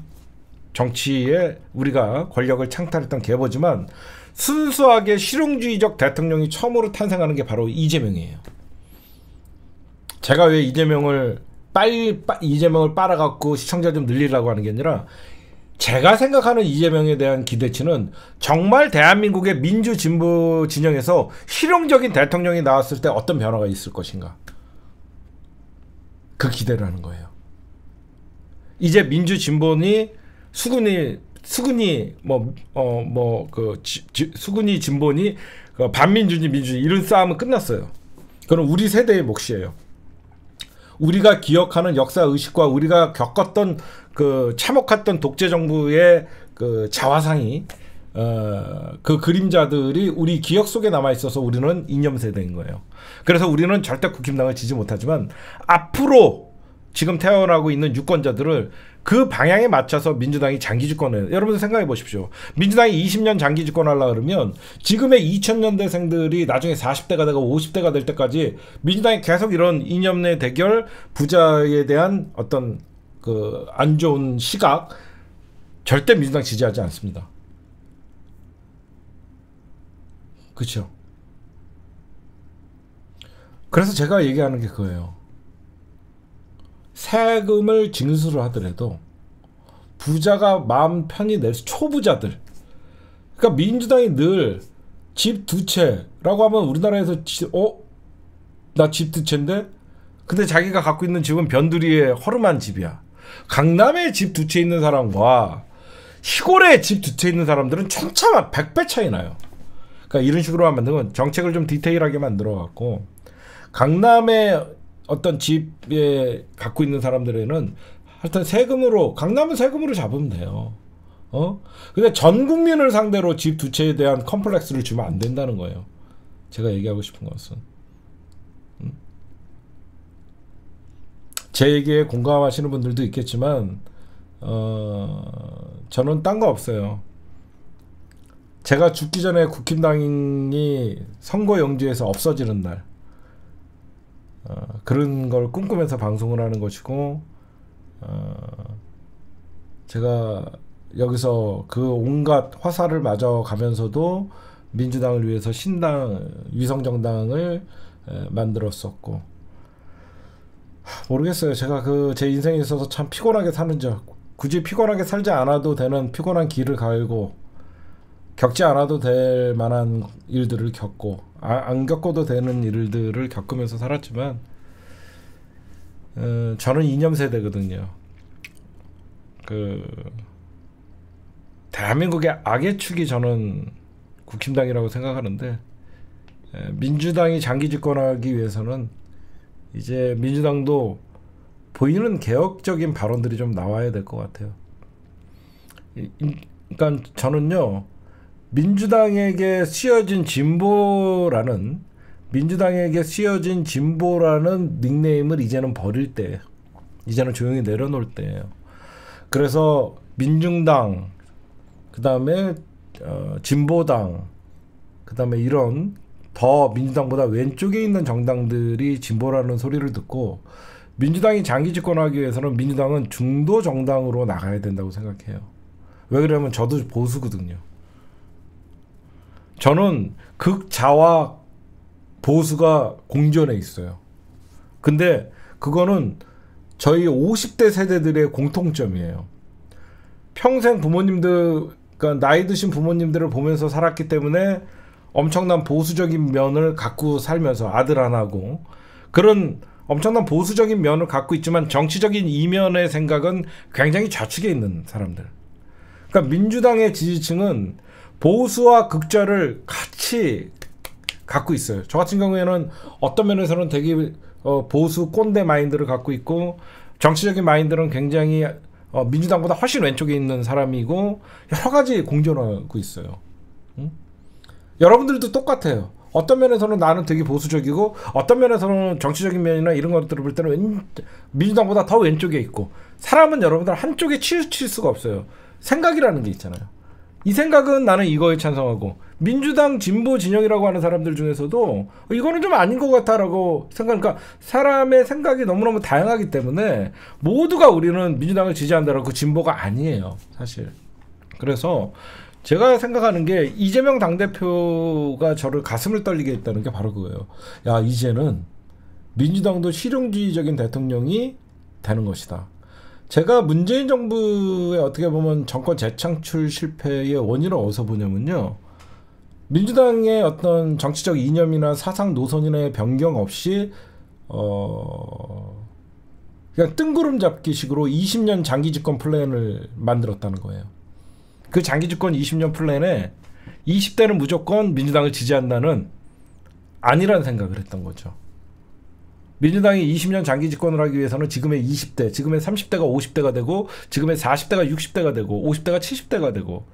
정치에 우리가 권력을 창탈했던 계보지만 순수하게 실용주의적 대통령이 처음으로 탄생하는 게 바로 이재명이에요. 제가 왜 이재명을 빨아갖고 시청자 좀 늘리려고 하는 게 아니라 제가 생각하는 이재명에 대한 기대치는 정말 대한민국의 민주진보 진영에서 실용적인 대통령이 나왔을 때 어떤 변화가 있을 것인가. 그 기대를 하는 거예요. 이제 민주진보니 수근이 진보니 반민주니 민주니 이런 싸움은 끝났어요. 그건 우리 세대의 몫이에요. 우리가 기억하는 역사 의식과 우리가 겪었던 그 참혹했던 독재 정부의 그 자화상이 그 그림자들이 우리 기억 속에 남아 있어서 우리는 이념 세대인 거예요. 그래서 우리는 절대 국힘당을 지지 못하지만 앞으로 지금 태어나고 있는 유권자들을 그 방향에 맞춰서 민주당이 장기 집권해요. 여러분 생각해 보십시오. 민주당이 20년 장기 집권하려고 그러면 지금의 2000년대생들이 나중에 40대가 되고 50대가 될 때까지 민주당이 계속 이런 이념 내 대결, 부자에 대한 어떤 그 안 좋은 시각 절대 민주당 지지하지 않습니다. 그렇죠? 그래서 제가 얘기하는 게 그거예요. 세금을 징수를 하더라도 부자가 마음 편히 낼 수, 초부자들. 그러니까 민주당이 늘 집 두 채라고 하면 우리나라에서 나 집 두 채인데? 근데 자기가 갖고 있는 집은 변두리의 허름한 집이야. 강남에 집 두 채 있는 사람과 시골에 집 두 채 있는 사람들은 천차만 100배 차이 나요. 그러니까 이런 식으로 만들면 정책을 좀 디테일하게 만들어 갖고 강남에 어떤 집에 갖고 있는 사람들에는 하여튼 강남은 세금으로 잡으면 돼요. 근데 전 국민을 상대로 집 두 채에 대한 컴플렉스를 주면 안 된다는 거예요. 제가 얘기하고 싶은 것은. 제 얘기에 공감하시는 분들도 있겠지만 저는 딴 거 없어요. 제가 죽기 전에 국힘당이 선거 용지에서 없어지는 날 그런 걸 꿈꾸면서 방송을 하는 것이고 제가 여기서 그 온갖 화살을 맞아 가면서도 민주당을 위해서 위성정당을 만들었었고 모르겠어요. 제가 제 인생에 있어서 참 피곤하게 사는 굳이 피곤하게 살지 않아도 되는 피곤한 길을 갈고 겪지 않아도 될 만한 일들을 겪고 안 겪어도 되는 일들을 겪으면서 살았지만 저는 이념 세대거든요. 대한민국의 악의 축이 저는 국힘당이라고 생각하는데 민주당이 장기 집권하기 위해서는 이제 민주당도 보이는 개혁적인 발언들이 좀 나와야 될 것 같아요. 그러니까 저는요 민주당에게 씌워진 진보라는 닉네임을 이제는 버릴 때, 이제는 조용히 내려놓을 때예요. 그래서 민중당, 그 다음에 진보당, 그 다음에 이런 더 민주당보다 왼쪽에 있는 정당들이 진보라는 소리를 듣고 민주당이 장기 집권하기 위해서는 민주당은 중도 정당으로 나가야 된다고 생각해요. 왜 그러냐면 저도 보수거든요. 저는 극좌와 보수가 공존해 있어요. 근데 그거는 저희 50대 세대들의 공통점이에요. 평생 부모님들, 그러니까 나이 드신 부모님들을 보면서 살았기 때문에 엄청난 보수적인 면을 갖고 살면서 아들 하나고 그런 엄청난 보수적인 면을 갖고 있지만 정치적인 이면의 생각은 굉장히 좌측에 있는 사람들. 그러니까 민주당의 지지층은 보수와 극좌를 같이 갖고 있어요. 저 같은 경우에는 어떤 면에서는 되게 보수 꼰대 마인드를 갖고 있고 정치적인 마인드는 굉장히 민주당보다 훨씬 왼쪽에 있는 사람이고 여러 가지 공존하고 있어요. 응? 여러분들도 똑같아요. 어떤 면에서는 나는 되게 보수적이고 어떤 면에서는 정치적인 면이나 이런 것들을 볼 때는 민주당보다 더 왼쪽에 있고 사람은 여러분들 한쪽에 치우칠 수가 없어요. 생각이라는 게 있잖아요. 이 생각은 나는 이거에 찬성하고 민주당 진보 진영이라고 하는 사람들 중에서도 이거는 좀 아닌 것 같다라고 생각하니까 사람의 생각이 너무너무 다양하기 때문에 모두가 우리는 민주당을 지지한다라고 그 진보가 아니에요. 사실. 그래서 제가 생각하는 게 이재명 당대표가 저를 가슴을 떨리게 했다는 게 바로 그거예요. 야, 이제는 민주당도 실용주의적인 대통령이 되는 것이다. 제가 문재인 정부의 어떻게 보면 정권 재창출 실패의 원인을 어디서 보냐면요. 민주당의 어떤 정치적 이념이나 사상 노선이나 변경 없이 그냥 뜬구름 잡기식으로 20년 장기 집권 플랜을 만들었다는 거예요. 그 장기 집권 20년 플랜에 20대는 무조건 민주당을 지지한다는 아니라는 생각을 했던 거죠. 민주당이 20년 장기 집권을 하기 위해서는 지금의 20대, 지금의 30대가 50대가 되고 지금의 40대가 60대가 되고 50대가 70대가 되고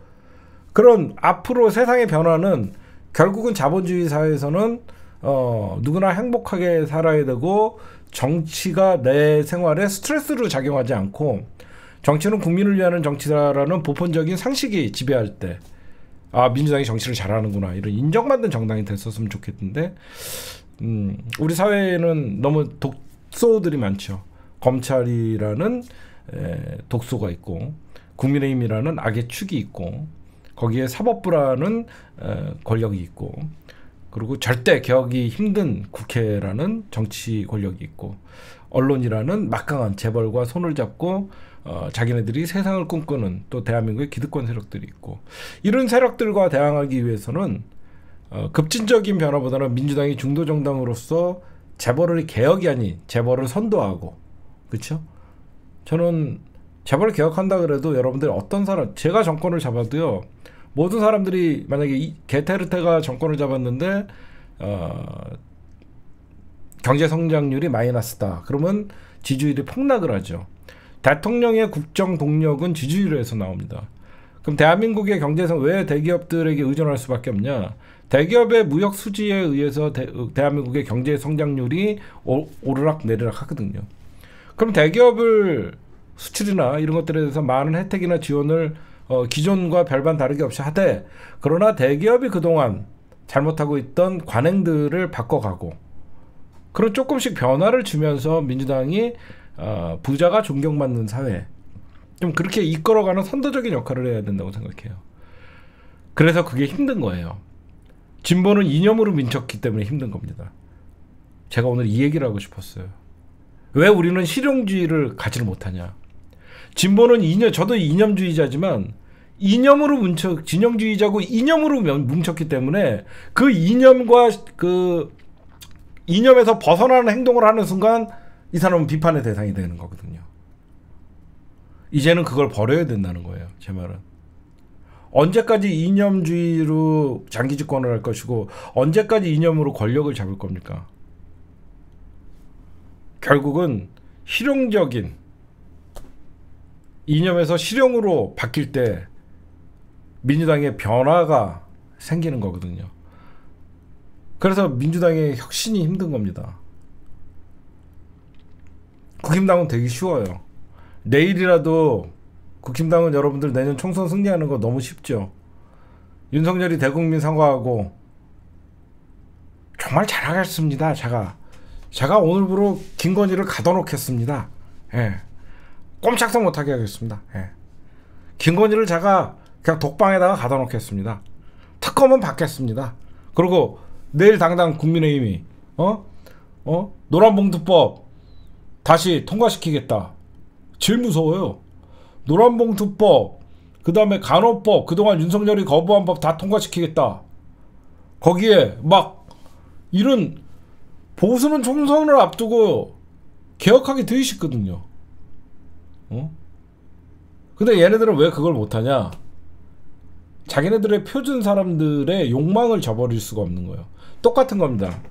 그런 앞으로 세상의 변화는 결국은 자본주의 사회에서는 누구나 행복하게 살아야 되고 정치가 내 생활에 스트레스로 작용하지 않고 정치는 국민을 위하는 정치다라는 보편적인 상식이 지배할 때 민주당이 정치를 잘하는구나 이런 인정받는 정당이 됐었으면 좋겠는데 우리 사회에는 너무 독소들이 많죠. 검찰이라는 독소가 있고 국민의힘이라는 악의 축이 있고 거기에 사법부라는 권력이 있고 그리고 절대 개혁이 힘든 국회라는 정치 권력이 있고 언론이라는 막강한 재벌과 손을 잡고 자기네들이 세상을 꿈꾸는 또 대한민국의 기득권 세력들이 있고 이런 세력들과 대항하기 위해서는 급진적인 변화보다는 민주당이 중도 정당으로서 재벌을 개혁이 아닌 재벌을 선도하고 그렇죠? 저는 재벌을 개혁한다 그래도 여러분들 어떤 사람 제가 정권을 잡아도요 모든 사람들이 만약에 게테르테가 정권을 잡았는데 경제 성장률이 마이너스다 그러면 지지율이 폭락을 하죠. 대통령의 국정 동력은 지지율에서 나옵니다. 그럼 대한민국의 경제성 왜 대기업들에게 의존할 수밖에 없냐? 대기업의 무역 수지에 의해서 대한민국의 경제 성장률이 오르락 내리락 하거든요. 그럼 대기업을 수출이나 이런 것들에 대해서 많은 혜택이나 지원을 기존과 별반 다르게 없이 하되 그러나 대기업이 그동안 잘못하고 있던 관행들을 바꿔가고 그런 조금씩 변화를 주면서 민주당이 부자가 존경받는 사회 좀 그렇게 이끌어가는 선도적인 역할을 해야 된다고 생각해요. 그래서 그게 힘든 거예요. 진보는 이념으로 민쳤기 때문에 힘든 겁니다. 제가 오늘 이 얘기를 하고 싶었어요. 왜 우리는 실용주의를 가지를 못하냐. 진보는 이념, 저도 이념주의자지만 이념으로 진영주의자고 이념으로 뭉쳤기 때문에 그 이념과 그 이념에서 벗어나는 행동을 하는 순간 이 사람은 비판의 대상이 되는 거거든요. 이제는 그걸 버려야 된다는 거예요. 제 말은. 언제까지 이념주의로 장기 집권을 할 것이고 언제까지 이념으로 권력을 잡을 겁니까? 결국은 실용적인 이념에서 실용으로 바뀔 때 민주당의 변화가 생기는 거거든요. 그래서 민주당의 혁신이 힘든 겁니다. 국힘당은 되게 쉬워요. 내일이라도 국힘당은 여러분들 내년 총선 승리하는 거 너무 쉽죠. 윤석열이 대국민 사과하고 정말 잘하겠습니다. 제가 제가 오늘부로 김건희를 가둬놓겠습니다. 예. 꼼짝도 못하게 하겠습니다. 예. 김건희를 제가 그냥 독방에다가 가둬놓겠습니다. 특검은 받겠습니다. 그리고 내일 당당 국민의힘이 노란봉투법 다시 통과시키겠다. 제일 무서워요. 노란봉투법, 그 다음에 간호법, 그동안 윤석열이 거부한 법 다 통과시키겠다. 거기에 막 이런 보수는 총선을 앞두고 개혁하기 되게 쉽거든요. 근데 얘네들은 왜 그걸 못하냐? 자기네들의 표준 사람들의 욕망을 저버릴 수가 없는 거예요. 똑같은 겁니다.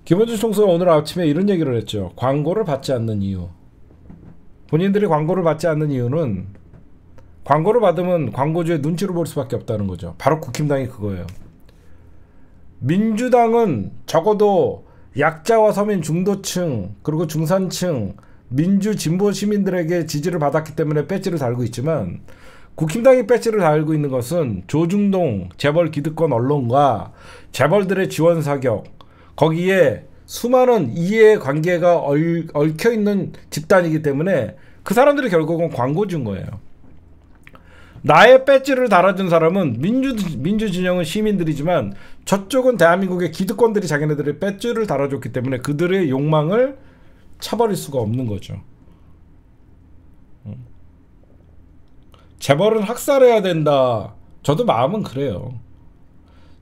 김원준 총수가 오늘 아침에 이런 얘기를 했죠. 광고를 받지 않는 이유. 본인들이 광고를 받지 않는 이유는 광고를 받으면 광고주의 눈치를 볼 수밖에 없다는 거죠. 바로 국힘당이 그거예요. 민주당은 적어도 약자와 서민 중도층 그리고 중산층 민주 진보 시민들에게 지지를 받았기 때문에 배지를 달고 있지만 국힘당이 배지를 달고 있는 것은 조중동 재벌 기득권 언론과 재벌들의 지원 사격, 거기에 수많은 이해관계가 얽혀있는 집단이기 때문에 그 사람들이 결국은 광고주인 거예요. 나의 배지를 달아준 사람은 민주 진영은 시민들이지만 저쪽은 대한민국의 기득권들이 자기네들의 배지를 달아줬기 때문에 그들의 욕망을 차버릴 수가 없는 거죠. 재벌은 학살해야 된다. 저도 마음은 그래요.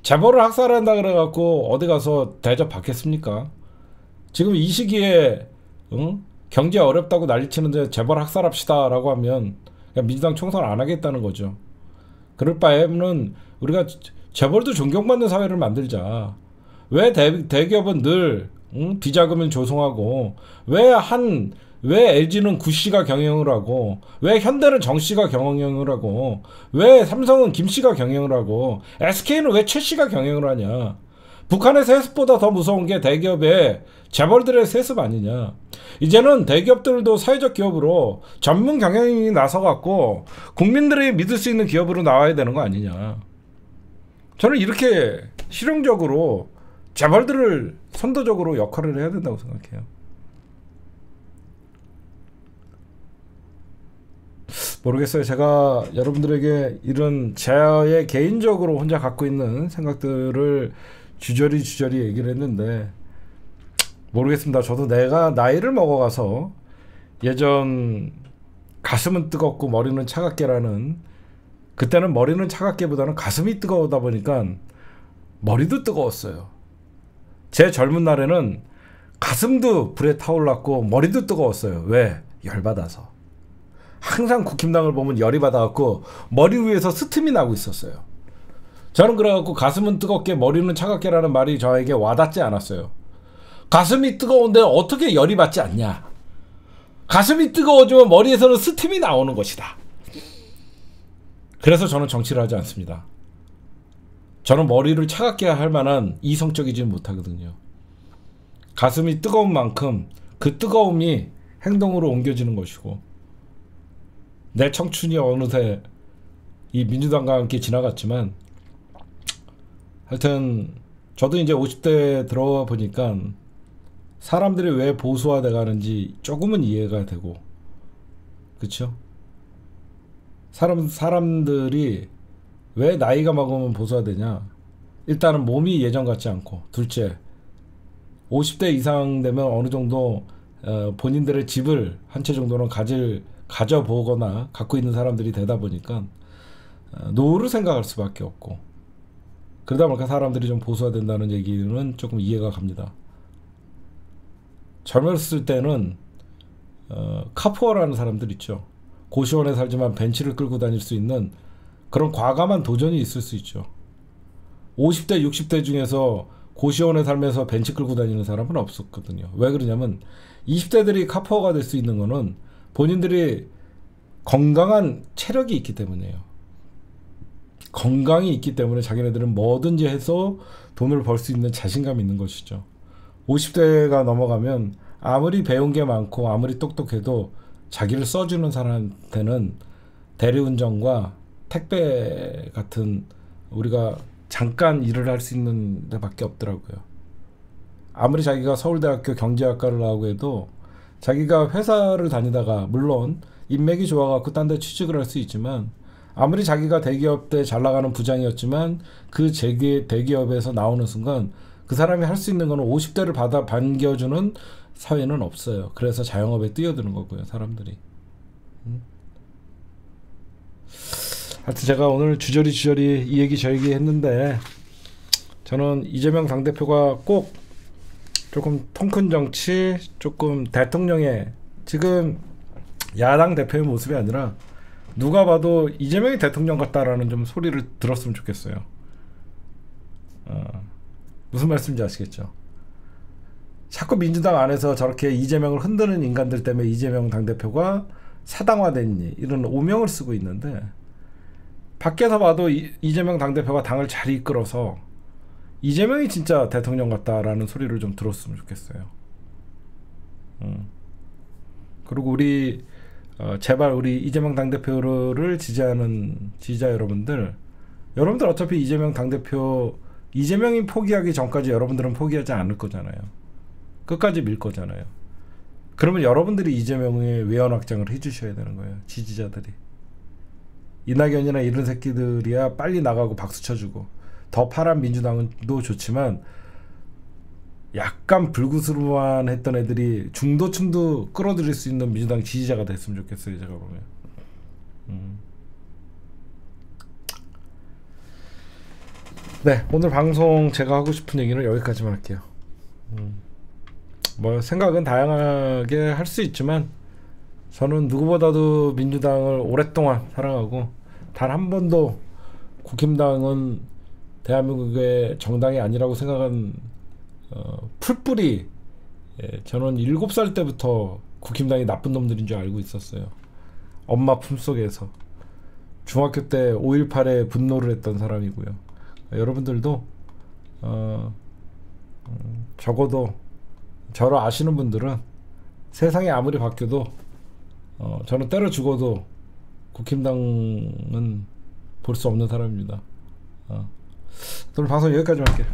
재벌을 학살한다 그래갖고 어디 가서 대접 받겠습니까? 지금 이 시기에 경제 어렵다고 난리치는데 재벌 학살합시다 라고 하면 그냥 민주당 총선 안 하겠다는 거죠. 그럴 바에는 우리가 재벌도 존경받는 사회를 만들자. 왜 대기업은 늘 비자금을 조성하고 왜 LG는 구씨가 경영을 하고 왜 현대는 정씨가 경영을 하고 왜 삼성은 김씨가 경영을 하고 SK는 왜 최씨가 경영을 하냐. 북한의 세습보다 더 무서운 게 대기업의 재벌들의 세습 아니냐. 이제는 대기업들도 사회적 기업으로 전문 경영인이 나서갖고 국민들이 믿을 수 있는 기업으로 나와야 되는 거 아니냐. 저는 이렇게 실용적으로 재벌들을 선도적으로 역할을 해야 된다고 생각해요. 모르겠어요. 제가 여러분들에게 이런 제 개인적으로 혼자 갖고 있는 생각들을 주저리 얘기를 했는데 모르겠습니다. 저도 내가 나이를 먹어가서 예전 가슴은 뜨겁고 머리는 차갑게라는, 그때는 머리는 차갑게보다는 가슴이 뜨거우다 보니까 머리도 뜨거웠어요. 제 젊은 날에는 가슴도 불에 타올랐고 머리도 뜨거웠어요. 왜? 열받아서. 항상 국힘당을 보면 열이 받아갖고 머리 위에서 스팀이 나고 있었어요. 저는 그래갖고 가슴은 뜨겁게 머리는 차갑게라는 말이 저에게 와닿지 않았어요. 가슴이 뜨거운데 어떻게 열이 받지 않냐. 가슴이 뜨거워지면 머리에서는 스팀이 나오는 것이다. 그래서 저는 정치를 하지 않습니다. 저는 머리를 차갑게 할 만한 이성적이지는 못하거든요. 가슴이 뜨거운 만큼 그 뜨거움이 행동으로 옮겨지는 것이고, 내 청춘이 어느새 이 민주당과 함께 지나갔지만 하여튼 저도 이제 50대에 들어와 보니까 사람들이 왜 보수화돼 가는지 조금은 이해가 되고, 그쵸? 사람들이 왜 나이가 먹으면 보수화되냐? 일단은 몸이 예전 같지 않고, 둘째 50대 이상 되면 어느 정도 본인들의 집을 한 채 정도는 가져보거나 갖고 있는 사람들이 되다 보니까 노후를 생각할 수밖에 없고, 그러다 보니까 사람들이 좀 보수화된다는 얘기는 조금 이해가 갑니다. 젊었을 때는 카푸어라는 사람들 있죠. 고시원에 살지만 벤치를 끌고 다닐 수 있는 그런 과감한 도전이 있을 수 있죠. 50대 60대 중에서 고시원에 살면서 벤치 끌고 다니는 사람은 없었거든요. 왜 그러냐면 20대들이 카푸어가 될 수 있는 거는 본인들이 건강한 체력이 있기 때문이에요. 건강이 있기 때문에 자기네들은 뭐든지 해서 돈을 벌 수 있는 자신감이 있는 것이죠. 50대가 넘어가면 아무리 배운 게 많고 아무리 똑똑해도 자기를 써주는 사람한테는 대리운전과 택배 같은 우리가 잠깐 일을 할 수 있는 데밖에 없더라고요. 아무리 자기가 서울대학교 경제학과를 나오고 해도 자기가 회사를 다니다가 물론 인맥이 좋아갖고 딴 데 취직을 할 수 있지만 아무리 자기가 대기업 때 잘 나가는 부장이었지만 그 대기업에서 나오는 순간 그 사람이 할 수 있는 거는 50대를 받아 반겨주는 사회는 없어요. 그래서 자영업에 뛰어드는 거고요, 사람들이. 하여튼 제가 오늘 주저리 이 얘기 저 얘기 했는데 저는 이재명 당대표가 꼭 조금 통큰 정치, 조금 대통령의 지금 야당 대표의 모습이 아니라 누가 봐도 이재명이 대통령 같다라는 좀 소리를 들었으면 좋겠어요. 무슨 말씀인지 아시겠죠? 자꾸 민주당 안에서 저렇게 이재명을 흔드는 인간들 때문에 이재명 당대표가 사당화됐니 이런 오명을 쓰고 있는데 밖에서 봐도 이재명 당대표가 당을 잘 이끌어서 이재명이 진짜 대통령 같다라는 소리를 좀 들었으면 좋겠어요. 그리고 우리 제발 우리 이재명 당대표를 지지하는 지지자 여러분들 어차피 이재명 당대표 이재명이 포기하기 전까지 여러분들은 포기하지 않을 거잖아요. 끝까지 밀 거잖아요. 그러면 여러분들이 이재명의 외연 확장을 해주셔야 되는 거예요. 지지자들이. 이낙연이나 이런 새끼들이야 빨리 나가고 박수 쳐주고 더 파란 민주당도 좋지만 약간 불구스름한 했던 애들이 중도층도 끌어들일 수 있는 민주당 지지자가 됐으면 좋겠어요. 제가 보면. 네, 오늘 방송 제가 하고 싶은 얘기는 여기까지만 할게요. 뭐 생각은 다양하게 할 수 있지만 저는 누구보다도 민주당을 오랫동안 사랑하고 단 한 번도 국힘당은 대한민국의 정당이 아니라고 생각한 풀뿌리 저는 7살 때부터 국힘당이 나쁜 놈들인 줄 알고 있었어요. 엄마 품속에서 중학교 때 5.18에 분노를 했던 사람이고요. 여러분들도 적어도 저를 아시는 분들은 세상이 아무리 바뀌어도 저는 때려 죽어도 국힘당은 볼 수 없는 사람입니다. 오늘 방송 여기까지 할게요.